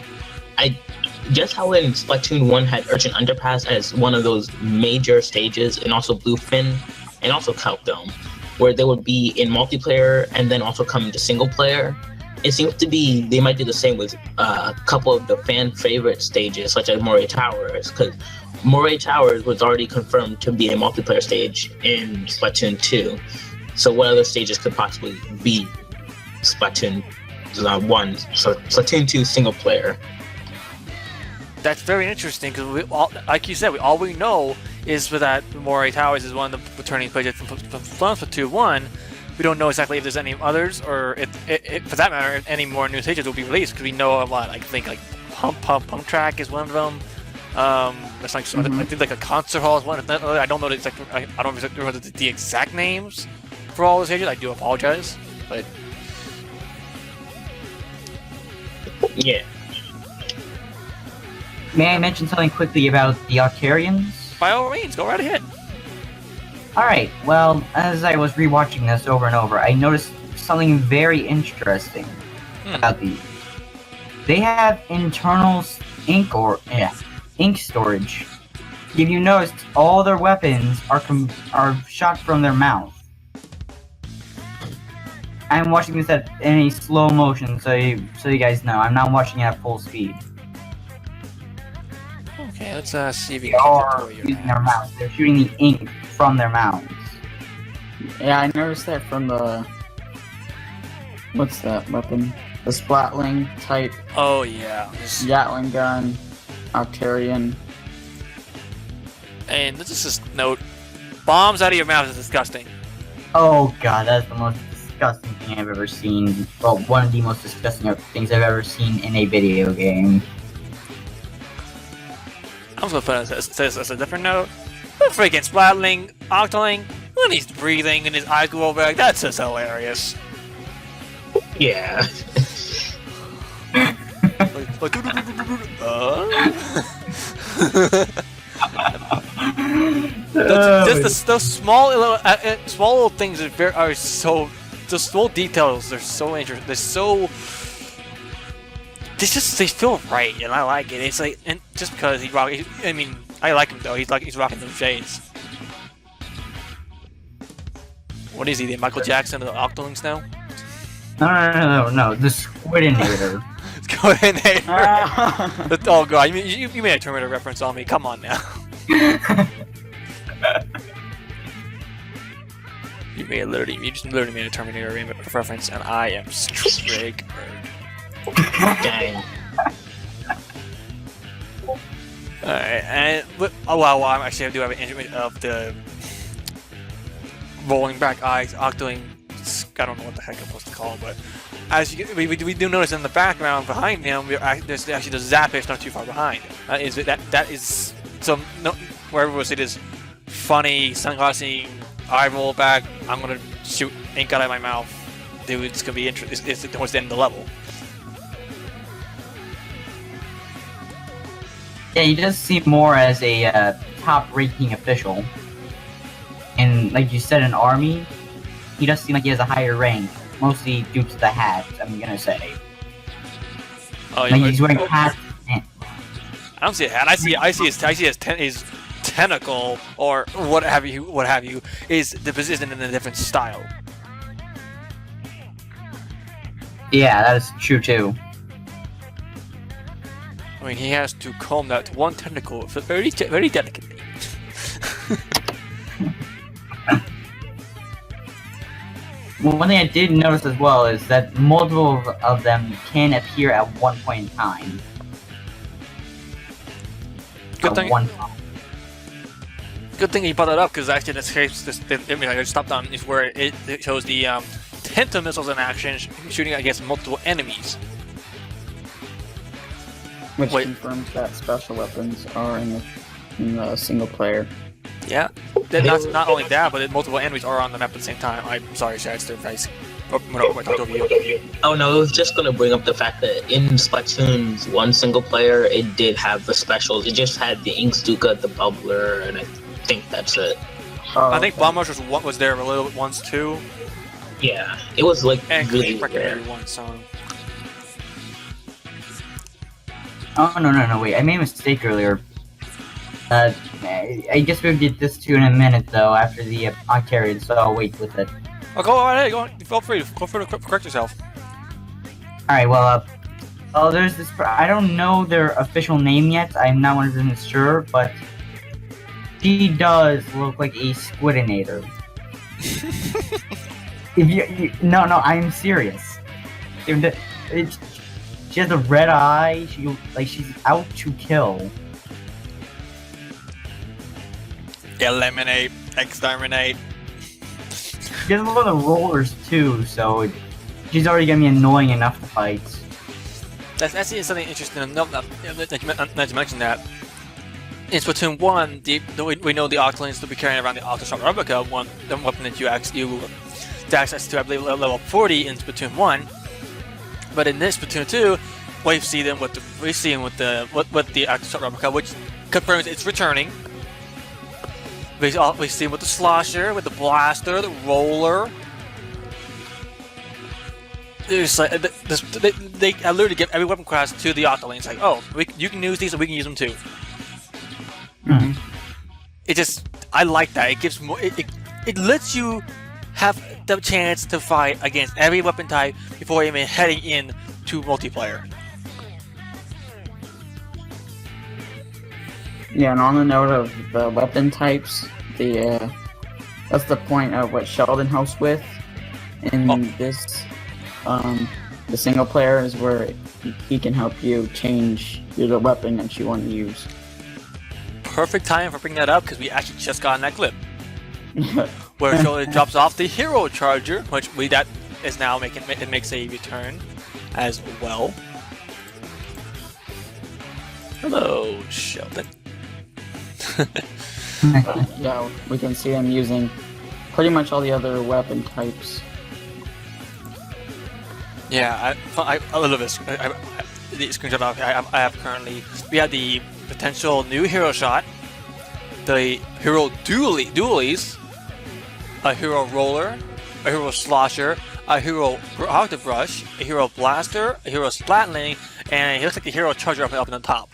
Just how in Splatoon 1 had Urchin Underpass as one of those major stages, and also Bluefin, and also Kelp Dome, where they would be in multiplayer and then also come into single player. It seems to be they might do the same with a couple of the fan favorite stages, such as Moray Towers, because Moray Towers was already confirmed to be a multiplayer stage in Splatoon 2. So what other stages could possibly be Splatoon 1, so Splatoon 2 single player? That's very interesting because like you said, all we know is that Moray Towers is one of the returning places from Splatoon 1. We don't know exactly if there's any others, or if for that matter, if any more new stages will be released. Because we know a lot. I think like Pump Track is one of them. It's like I think like a concert hall is one. I don't know the exact. I don't remember the exact names for all the stages. I do apologize, but Yeah. May I mention something quickly about the Octarians? by all means, go right ahead. Alright, well, as I was rewatching this over and over, I noticed something very interesting about these. They have internal ink storage. If you noticed, all their weapons are shot from their mouth. I'm watching this in a slow motion, so you guys know. I'm not watching it at full speed. Okay, let's see if we They can are get using their mouths. They're shooting the ink from their mouths. Yeah, I noticed that from the... What's that weapon? The Splatling type Oh yeah. Gatling gun, Octarian. And let's just note, bombs out of your mouth is disgusting. Oh god, that's the most disgusting thing I've ever seen. Well, one of the most disgusting things I've ever seen in a video game. I'm just gonna put it as a different note. The freaking Splatling, Octoling, when he's breathing and his eyes go over, like, that's just hilarious. Yeah. Those small little things are so. The small details. They're so interesting. They feel right, and I like it. It's like, and just because I mean, I like him though. He's rocking those shades. What is he? The Michael Jackson of the Octolings now? No. The Squidinator. Squidinator. Oh god, you made a Terminator reference on me. Come on now. You just literally made a Terminator reference, and I am triggered. Dang. Alright, and I do have an image of the rolling back eyes, Octoling. I don't know what the heck I'm supposed to call him, but as we do notice in the background behind him, there's actually the Zappish not too far behind. That is so wherever it is funny, sunglassing, eye roll back. I'm gonna shoot ink out of my mouth. Dude, it's gonna be interesting. It's towards the end of the level. Yeah, he does seem more as a top-ranking official. And like you said, an army, he does seem like he has a higher rank, mostly due to the hat, I'm gonna say. Oh, like he's wearing hat. I don't see a hat. I see his tentacle or what have you is the position in a different style. Yeah, that is true too. I mean, he has to comb that one tentacle very delicately. Well, one thing I did notice as well is that multiple of them can appear at one point in time. Good thing he brought that up, because actually in this case, I just stopped on is where it shows the Tenta missiles in action, shooting against multiple enemies. Which confirms that special weapons are in the single player. Yeah, not only that, but multiple enemies are on the map at the same time. I'm sorry, Shadster, if I talked over you. Oh no, I was just gonna bring up the fact that in Splatoon's 1 single player, it did have the specials. It just had the Inkstuka, the Bubbler, and I think that's it. I think Bombrush was there a little bit once too. Yeah, it was like and really rare. rare. One, so. Oh, no, wait, I made a mistake earlier. I guess we'll get this to in a minute, though, after the carried, so I'll wait with it. Oh, go ahead, feel free to correct yourself. Alright, well, there's this, I don't know their official name yet, I'm not 100% sure, but she does look like a Squidinator. No, I'm serious. She has a red eye. She's out to kill. Eliminate, exterminate. She has a lot of rollers too, so she's already gonna be annoying enough to fight. That's actually something interesting. Not to mention that in Splatoon 1, we know the Octolings will be carrying around the Octoshot Replica, the weapon that you access to, I believe, level 40 in Splatoon 1. But in this Splatoon 2, we see them with the Octoshot Replica, which confirms it's returning. We see him with the Slosher, with the Blaster, the Roller. It's like they literally give every weapon class to the Octolings. It's like, oh, you can use these, and we can use them too. Mm-hmm. I like that. It gives more. It lets you have the chance to fight against every weapon type before even heading in to multiplayer. Yeah, and on the note of the weapon types, that's the point of what Sheldon helps with in this. The single player is where he can help you change the weapon that you want to use. Perfect time for bringing that up, because we actually just got in that clip where it drops off the Hero Charger, which that is now makes a return as well. Hello, Sheldon. Yeah, we can see him using pretty much all the other weapon types. Yeah, I love this. The screenshot I have currently. We have the potential new Hero Shot, the hero dualies, a hero roller, a hero slosher, a hero octobrush, a hero blaster, a hero splatling, and it looks like the hero charger up in the top.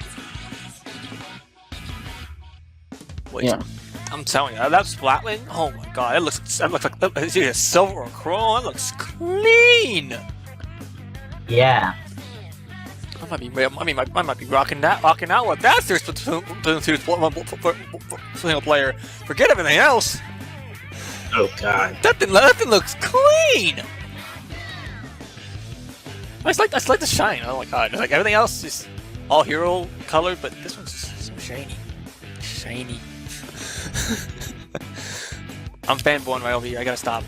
Wait, Yeah. I'm telling you, that splatling. Oh my god, it looks like it's either silver or chrome. It looks clean. Yeah. I might be rocking out with that Splatoon 2 single player. Forget everything else. Oh god. That thing looks clean. I just like the shine. Oh my god, like everything else is all hero colored, but this one's just so shiny. I'm fanboying right over here. I gotta stop.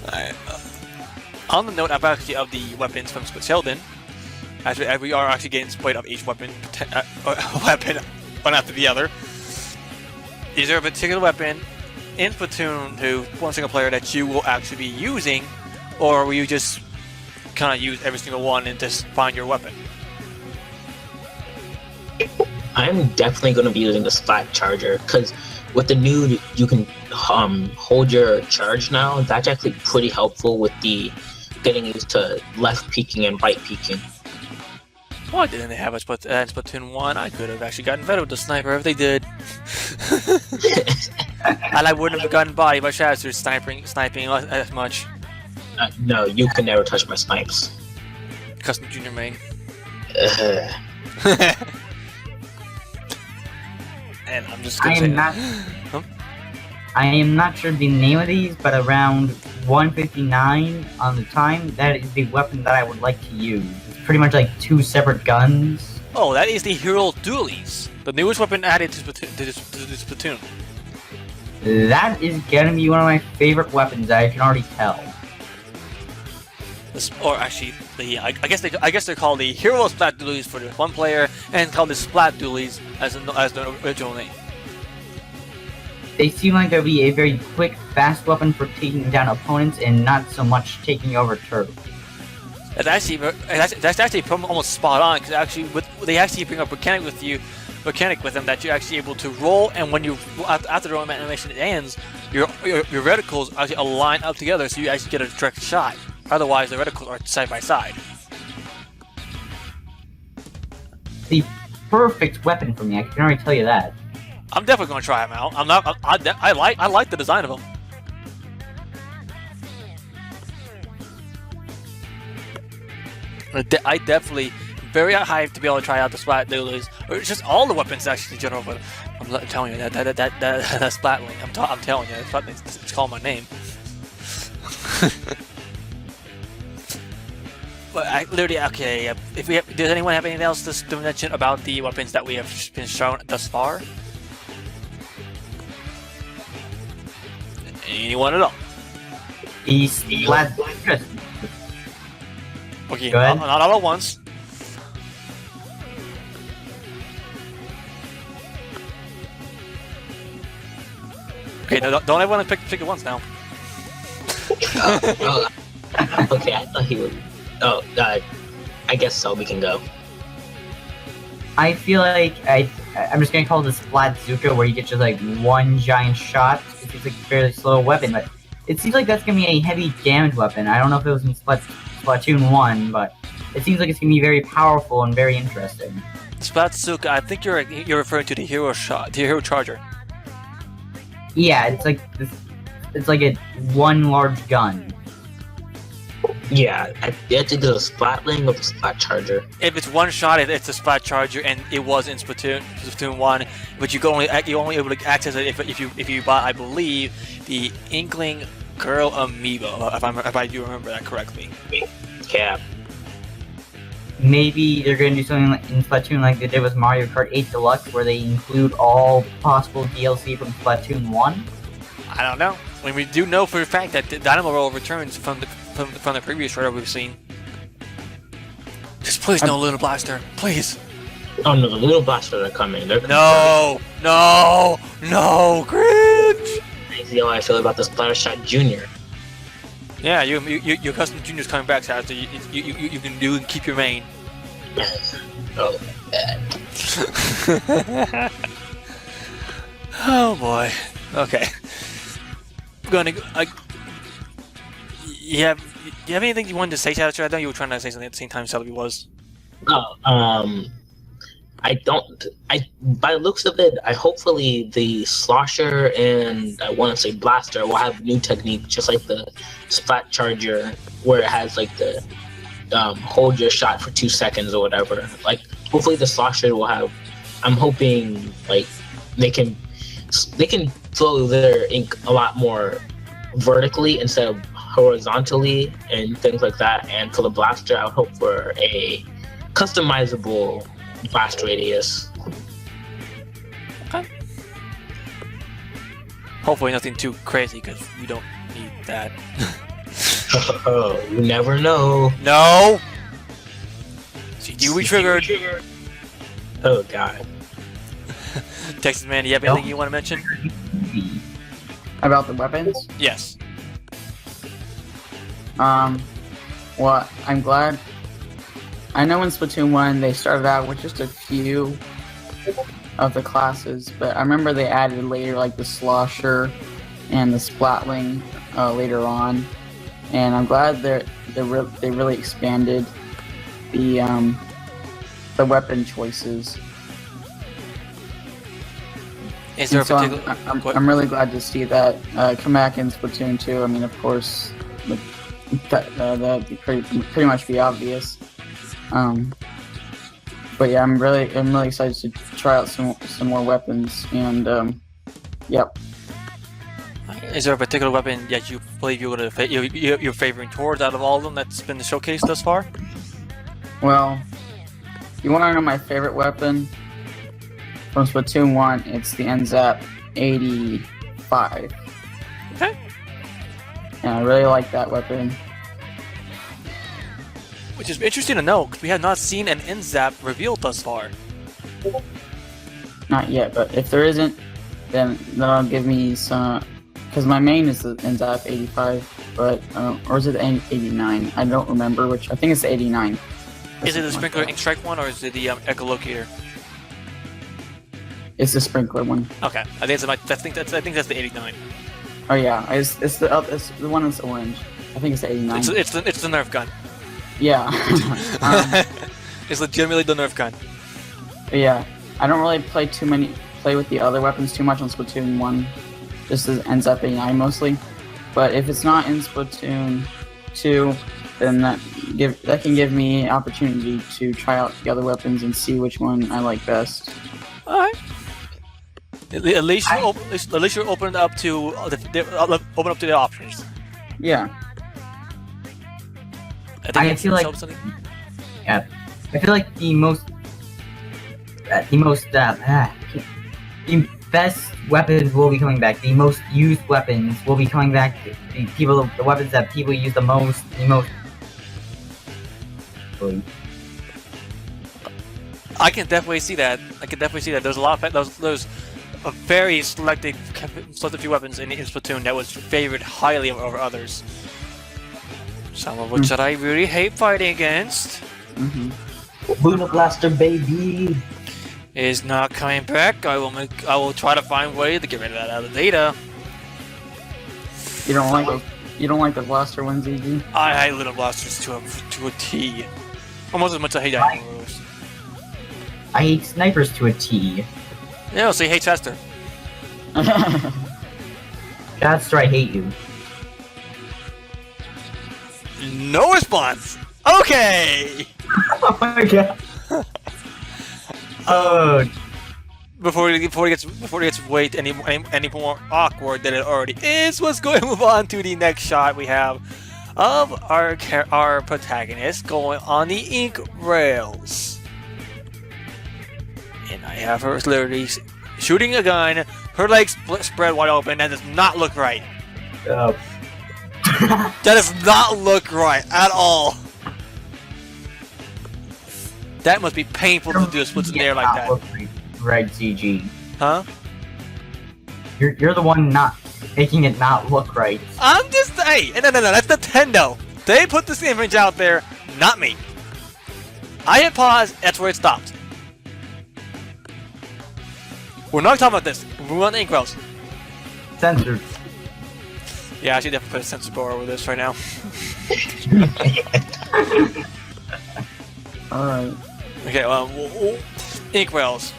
Alright, on the note of the weapons from Sheldon, as we are actually getting split up each weapon one after the other. Is there a particular weapon in Splatoon 2, one single player, that you will actually be using, or will you just kind of use every single one and just find your weapon? I'm definitely going to be using the splat charger, because with the new, you can hold your charge now. That's actually pretty helpful with the getting used to left peeking and right peeking. Why didn't they have a Splatoon 1? I could have actually gotten better with the sniper if they did. And I wouldn't have gotten bodied by Shadster sniping as much. No, you can never touch my snipes. Custom junior main. And I'm just gonna I am not sure the name of these, but around 159 on the time, that is the weapon that I would like to use. It's pretty much like two separate guns. Oh, that is the hero dualies, the newest weapon added to Splatoon. That is gonna be one of my favorite weapons, I can already tell. Or actually, I guess they're called the hero splat dualies for the one player, and called the splat dualies as the original name. They seem like they'll be a very quick, fast weapon for taking down opponents and not so much taking over turtles. That's actually almost spot on, because actually they actually bring up mechanic with them that you're actually able to roll, and when you after the roll animation ends, your reticles actually align up together, so you actually get a direct shot. Otherwise, the reticles are side by side. The perfect weapon for me, I can already tell you that. I'm definitely going to try them out. I like the design of them. I definitely very hyped to be able to try out the splat dualies, or just all the weapons actually in general. But I'm telling you that splatling. I'm telling you, it's called my name. But literally, okay. Does anyone have anything else to mention about the weapons that we have been shown thus far? Anyone at all? The splat. Okay, Go ahead. not all at once. Okay, don't everyone pick it once now. Okay, I thought he would. Oh, I guess so. We can go. I feel like I'm just gonna call this Splat Zuka, where you get just like one giant shot. It's just like a fairly slow weapon, but it seems like that's gonna be a heavy damage weapon. I don't know if it was in Splatoon 1, but it seems like it's gonna be very powerful and very interesting. Splatsuka, I think you're referring to the hero charger. Yeah, it's like this. It's like a one large gun. Yeah, you have to do a splatling with a splat charger. If it's one shot, it's a splat charger, and it was in Splatoon 1. But you're only able to access it if you buy, I believe, the Inkling Girl Amiibo, if I do remember that correctly. Yeah. Maybe they're gonna do something like in Splatoon like they did with Mario Kart 8 Deluxe, where they include all possible DLC from Splatoon 1. I don't know. I mean, we do know for a fact that the Dynamo Roll returns from the previous trailer we've seen. Just please no Little Blaster, please. Oh no, the little blasters are coming. They're No, cringe. crazy how I feel about the Splattershot Junior. Yeah, your custom junior's coming back, so you can keep your main. Oh, bad. Oh boy. Okay. I'm gonna. You have anything you wanted to say, Shadster? I know you were trying to say something at the same time Celebi was. Oh, I don't. By the looks of it, hopefully the slosher and I want to say blaster will have new technique, just like the splat charger, where it has like the hold your shot for 2 seconds or whatever. Like, hopefully the slosher will have. I'm hoping like they can flow their ink a lot more vertically instead of horizontally and things like that. And for the blaster, I would hope for a customizable blast radius. Okay. Hopefully nothing too crazy, because we don't need that. Oh, you never know. No! CG triggered. Oh god. Texas Man, do you have anything you want to mention? About the weapons? Yes. Well, I'm glad. I know in Splatoon 1 they started out with just a few of the classes, but I remember they added later like the Slosher and the Splatling later on, and I'm glad they really expanded the weapon choices. Is there a So particular... I'm really glad to see that come back in Splatoon 2. I mean, of course, that'd be pretty much be obvious. But yeah, I'm really excited to try out some more weapons, and yep. Is there a particular weapon that you believe you're favoring towards out of all of them that's been showcased thus far? Well, you want to know my favorite weapon from Splatoon 1? It's the NZAP 85. Okay. And I really like that weapon. Which is interesting to know, because we have not seen an NZAP revealed thus far. Not yet, but if there isn't, then that'll give me some. Because my main is the NZAP 85, but or is it the 89? I don't remember which. I think it's the 89. Is it the Sprinkler Ink Strike one, or is it the Echolocator? It's the Sprinkler one. Okay, I think that's the 89. Oh yeah, it's the one that's orange. I think it's the 89. It's the Nerf gun. Yeah. It's legitimately the Nerf gun. But yeah, I don't really play with the other weapons too much on Splatoon 1. Just as ends up 89 mostly. But if it's not in Splatoon 2, then that can give me an opportunity to try out the other weapons and see which one I like best. Alright. At least you're open up to the options. Yeah. I feel like the best weapons will be coming back. The most used weapons will be coming back. The weapons that people use the most. I can definitely see that. There's a lot of there's a very selected few weapons in Splatoon that was favored highly over others. Some of which that I really hate fighting against. Luna Blaster, baby! Is not coming back. I will try to find a way to get rid of that out of the data. You don't like the blaster ones, EG? I hate little blasters to a T. Almost as much as I hate Admirals. I hate snipers to a T. Yeah, so you hate Shadster. Shadster, I hate you. No response. Okay. Oh my god. Oh. Before it gets way any more awkward than it already is, let's go and move on to the next shot we have of our protagonist going on the ink rails. And I have her literally shooting a gun, her legs spread wide open. That does not look right. That does not look right at all. That must be painful to do a split in the air like that. Right, CG. Huh? You're the one not making it not look right. I'm just no, that's Nintendo. They put this image out there, not me. I hit pause, that's where it stopped. We're not talking about this. We're on Inkwells. Censored. Yeah, I should definitely put a censor bar over this right now. Alright. Okay, Inkwells.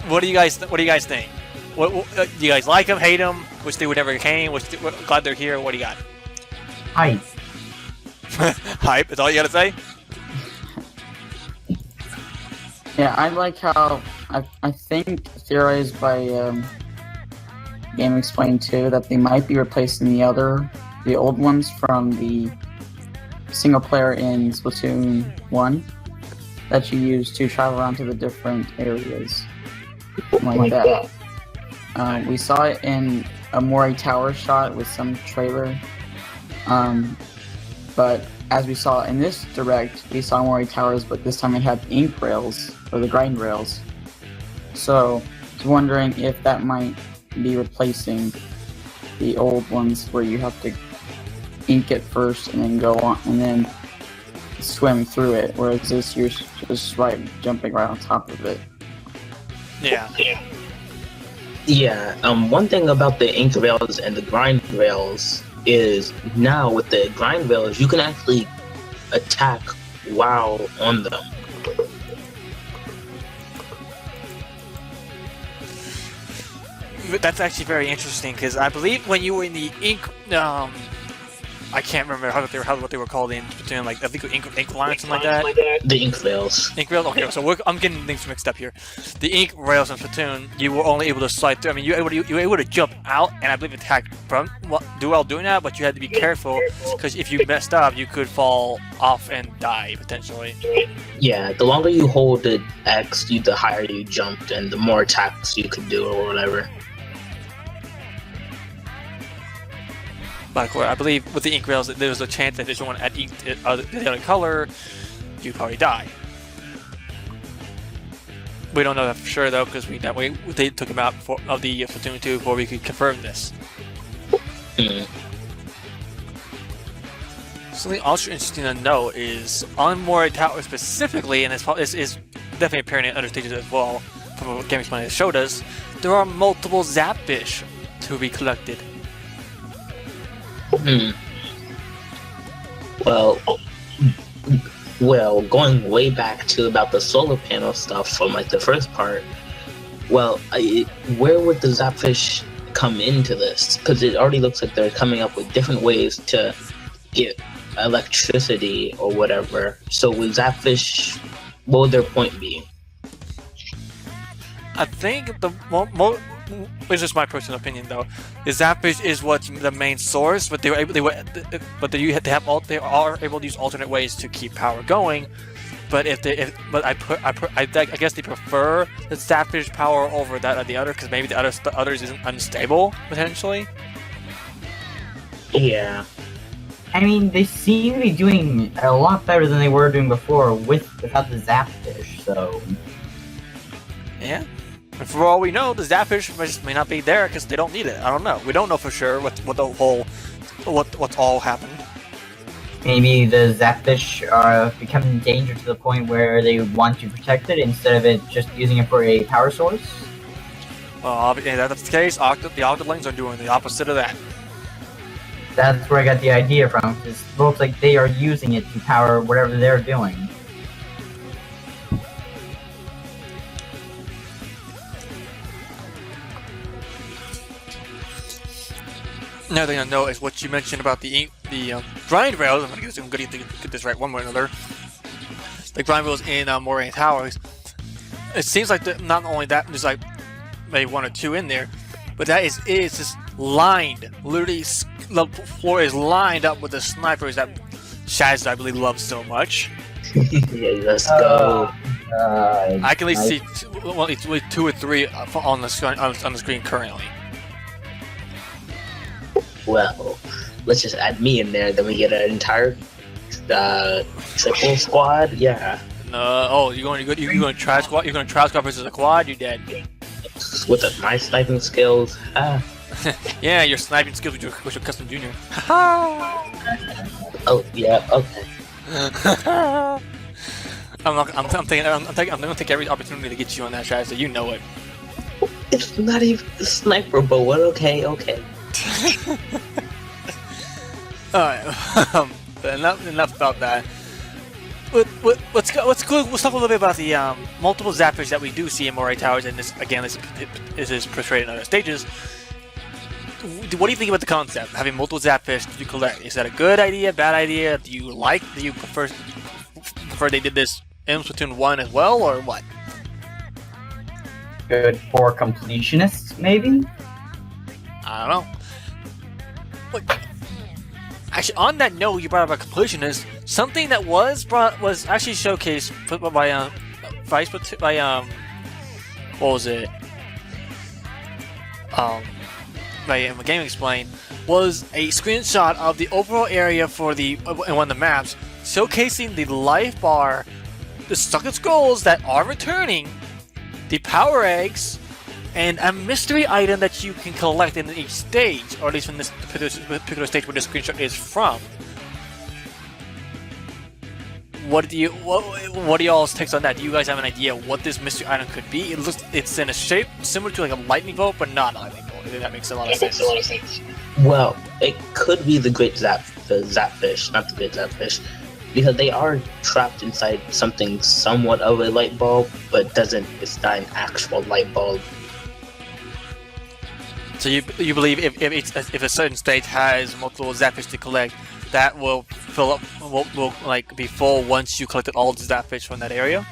What do you guys think? What do you guys like them, hate them? Wish they would never came? Glad they're here? What do you got? Hype. Hype, is all you gotta say? Yeah, I like how I think theorized by Game Explained 2 that they might be replacing the old ones from the single player in Splatoon 1 that you use to travel around to the different areas. Like that. We saw it in a Moray Tower shot with some trailer. But as we saw in this direct, we saw Moray Towers, but this time it had ink rails, or the grind rails. So, I was wondering if that might be replacing the old ones where you have to ink it first and then go on, and then swim through it, whereas this you're just jumping right on top of it. Yeah. Yeah, one thing about the ink rails and the grind rails is now with the grind rails, you can actually attack while on them. That's actually very interesting because I believe when you were in the ink, I can't remember what they were called in Splatoon, like I think ink line or something like that. The ink rails. Ink rails. Okay, so I'm getting things mixed up here. The ink rails in Splatoon, you were only able to slide through. I mean, you were able to jump out and I believe attack from while doing that, but you had to be careful because if you messed up, you could fall off and die potentially. Yeah, the longer you hold the X, the higher you jumped, and the more attacks you could do or whatever. But I believe with the ink rails, there was a chance that if someone had inked the other color, you'd probably die. We don't know that for sure though, because they took him out of the Splatoon 2 before we could confirm this. Something also interesting to know is on Moray Tower specifically, and this is definitely apparent in other stages as well, from what Game Explained has showed us, there are multiple Zapfish to be collected. Well, going way back to about the solar panel stuff from like the first part, where would the Zapfish come into this? Because it already looks like they're coming up with different ways to get electricity or whatever. So with Zapfish, what would their point be? I think it's just my personal opinion though. The Zapfish is what's the main source, but they are able to use alternate ways to keep power going. But I guess they prefer the Zapfish power over that of the other because maybe the others isn't unstable potentially. Yeah. I mean, they seem to be doing a lot better than they were doing before without the Zapfish. So. Yeah. And for all we know, the Zapfish may not be there because they don't need it. I don't know. We don't know for sure what's all happened. Maybe the Zapfish are becoming in danger to the point where they want to protect it instead of it just using it for a power source. Well, if that's the case, the Octolings are doing the opposite of that. That's where I got the idea from. It looks like they are using it to power whatever they're doing. Another thing I know is what you mentioned about the grind rails. I'm gonna get this right one way or another. The grind rails in Moray Towers. It seems like not only that, there's like maybe one or two in there, but it's just lined. Literally, the floor is lined up with the snipers that Shadster, I believe, loves so much. Yeah, let's go. I can at least see two or three on the screen currently. Well, let's just add me in there, then we get an entire triple squad. Yeah. You're going to try squad? You're going to try squad versus a quad? You're dead. With my sniping skills. Yeah, your sniping skills with your custom junior. Oh yeah. Okay. I'm gonna take every opportunity to get you on that, Shadster. You know it. It's not even a sniper bullet. Okay. Alright, enough about that. Let's talk a little bit about the multiple zappers that we do see in Moray Towers, and this is portrayed in other stages. What do you think about the concept, having multiple zapfish to collect? Is that a good idea, bad idea? Do you prefer they did this in Splatoon 1 as well, or what? Good for completionists, maybe? I don't know. Look, actually, on that note, you brought up a completionist. Something that was actually showcased by what was it? By Game Explain, was a screenshot of the overall area for in one of the maps, showcasing the life bar, the Stuck Skulls that are returning, the power eggs, and a mystery item that you can collect in each stage, or at least in this particular stage where the screenshot is from. What do y'all's takes on that? Do you guys have an idea what this mystery item could be? It's in a shape similar to like a lightning bolt, but not a lightning bolt. I think that makes a lot of sense. Well, it could be the Zapfish, not the Great Zapfish, because they are trapped inside something somewhat of a light bulb, but it's not an actual light bulb. So you believe if a certain stage has multiple Zapfish to collect, that will fill up, will like be full once you collected all the Zapfish from that area?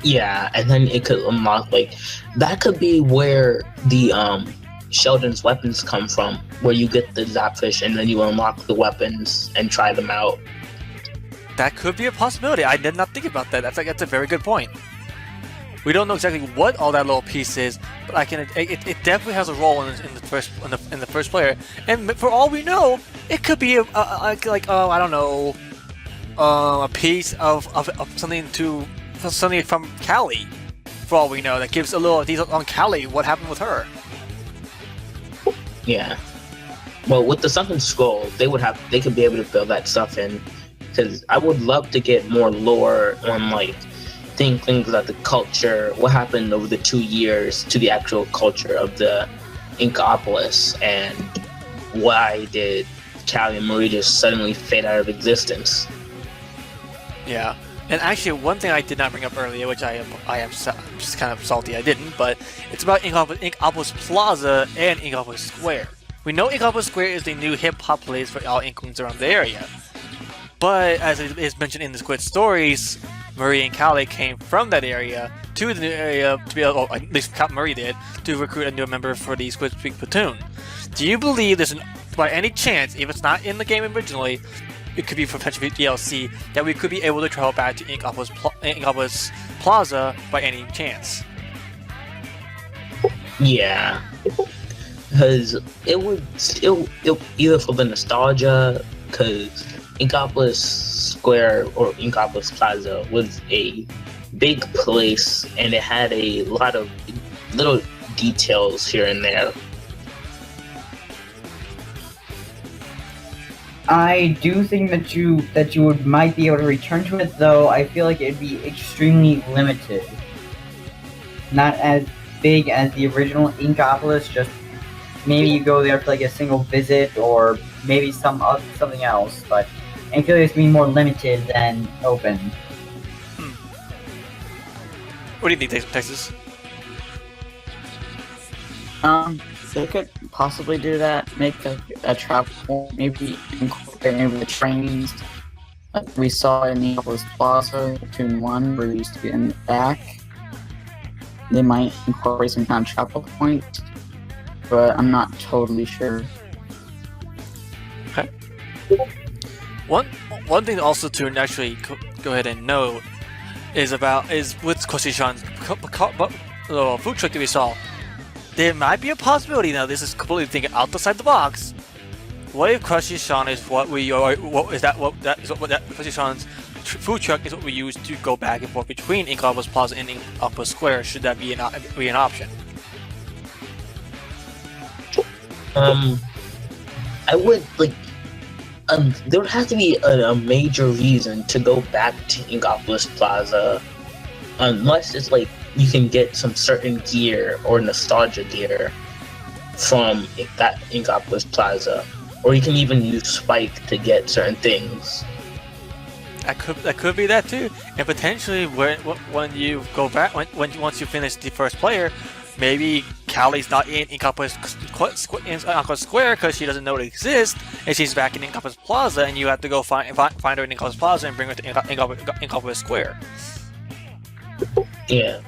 Yeah, and then it could unlock, like, that could be where the Sheldon's weapons come from, where you get the Zapfish and then you unlock the weapons and try them out. That could be a possibility. I did not think about that. That's a very good point. We don't know exactly what all that little piece is, but it definitely has a role in the first player. And for all we know, it could be I don't know, a piece of something from Callie. For all we know, that gives a little detail on Callie. What happened with her? Yeah. Well, with the Sunken Scroll, they could be able to fill that stuff in, because I would love to get more lore on, like, things about the culture, what happened over the 2 years to the actual culture of the Inkopolis, and why did Callie and Marie just suddenly fade out of existence. Yeah. And actually, one thing I did not bring up earlier, which I'm just kind of salty I didn't, but it's about Inkopolis Plaza and Inkopolis Square. We know Inkopolis Square is the new hip-hop place for all Inklings around the area. But, as it is mentioned in the Squid Stories, Marie and Callie came from that area to the new area to be able, at least Marie did, to recruit a new member for the Squid Speak platoon. Do you believe by any chance, if it's not in the game originally, it could be for potential DLC, that we could be able to travel back to Inkopolis Plaza by any chance? Yeah. Because it would either for the nostalgia, because Inkopolis Square or Inkopolis Plaza was a big place and it had a lot of little details here and there. I do think that you might be able to return to it, though I feel like it'd be extremely limited. Not as big as the original Inkopolis, just maybe you go there for like a single visit or maybe something else, but I feel like it's being more limited than open. What do you think, Texas? They could possibly do that, make a travel, maybe incorporate maybe the trains like we saw in the Inkopolis Plaza, Platoon 1, where we used to be in the back. They might incorporate some kind of travel point, but I'm not totally sure. Okay. One thing also to actually go ahead and note is with Koshi-chan's food truck that we saw. There might be a possibility now. This is completely thinking outside the box. What if Koshi-chan is Koshi-chan's food truck is what we use to go back and forth between Inkopolis Plaza and Inkopolis Square? Should that be an option? I would there would have to be a major reason to go back to Inkopolis Plaza, unless it's like you can get some certain gear or nostalgia gear from that Inkopolis Plaza, or you can even use Spike to get certain things. That could be that too, and potentially when you go back once you finish the first player, maybe Callie's not in Inkopolis Square because she doesn't know it exists, and she's back in Inkopolis Plaza, and you have to go find her in Inkopolis Plaza and bring her to Inkopolis Square. Yeah.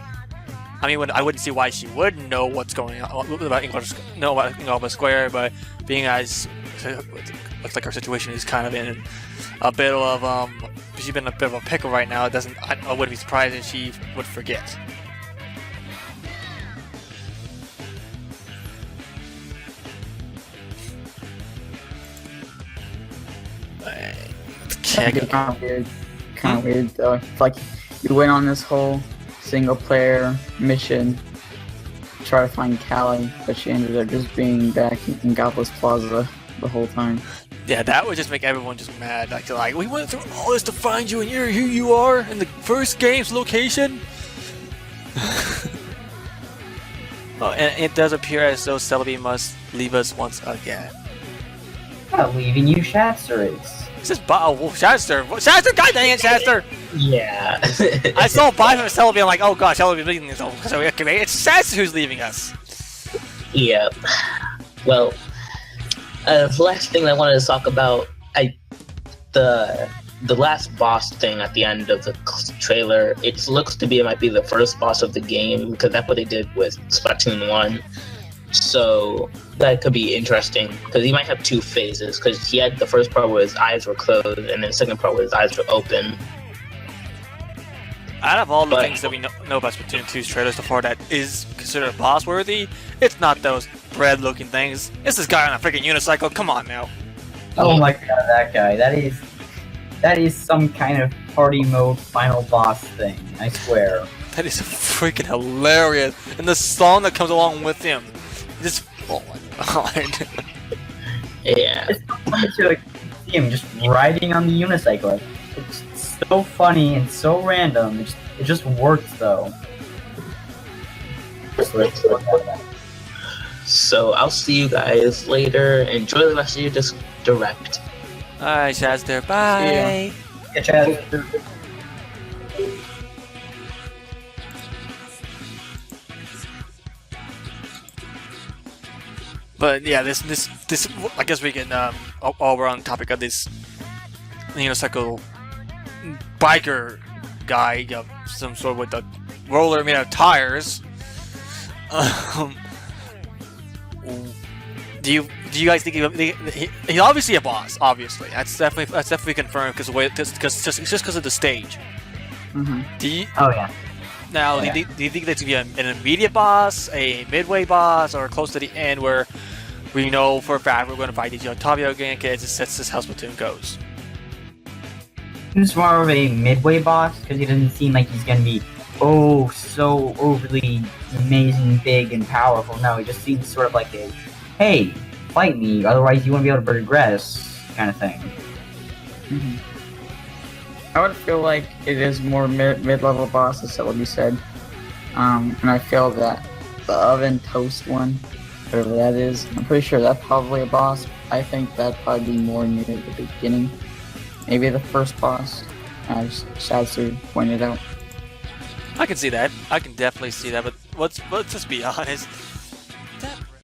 I mean, I wouldn't see why she wouldn't know what's going on about Inkopolis Square, but being as looks like her situation is kind of in a bit of she's been in a bit of a pickle right now. I wouldn't be surprised if she would forget. Kind of weird though. It's like you went on this whole single player mission to try to find Callie, but she ended up just being back in Inkopolis Plaza the whole time. Yeah, that would just make everyone just mad. Like we went through all this to find you, and here you are in the first game's location. Oh, and it does appear as though Celebi must leave us once again. Not leaving you, Shadster is. This is Shadster. Shadster, god dang it, Shadster! Yeah. I saw bye from Celebi. I'm like, oh gosh, Celebi's leaving us. So okay, it's Shadster who's leaving us. Yeah. Well, the last thing I wanted to talk about, the last boss thing at the end of the trailer. It looks to be it might be the first boss of the game because that's what they did with Splatoon 1. So that could be interesting because he might have two phases because he had the first part where his eyes were closed and then the second part where his eyes were open. Out of all the things that we know about Splatoon 2's trailers so far that is considered boss worthy, it's not those bread looking things. It's this guy on a freaking unicycle. Come on now. Oh my god, that guy. That is some kind of party mode final boss thing, I swear. That is freaking hilarious. And the song that comes along with him. Just, oh my god. Yeah. It's so funny to like, see him just riding on the unicycle. It's so funny and so random. It just works though. So I'll see you guys later. Enjoy the rest of your direct. Alright, Shadster, bye. Yeah, Chad. But yeah, this I guess we can while we're on the topic of this unicycle biker guy, some sort of with a roller made out of tires. Do you guys think he's obviously a boss? Obviously, that's definitely confirmed because because of the stage. Mm-hmm. Oh yeah. Now, do you think that's gonna be an immediate boss, a midway boss, or close to the end where we know for a fact we're going to fight each other? Tavio again, because that's just how Splatoon goes. He's more of a midway boss because he doesn't seem like he's gonna be so overly amazing, big, and powerful. No, he just seems sort of like a hey, fight me, otherwise you won't be able to progress kind of thing. Mm-hmm. I would feel like it is more mid-level boss, as Celebi said. And I feel that the oven toast one, whatever that is, I'm pretty sure that's probably a boss. I think that'd probably be more near the beginning. Maybe the first boss, as Shadster pointed out. I can see that. I can definitely see that, but let's just be honest.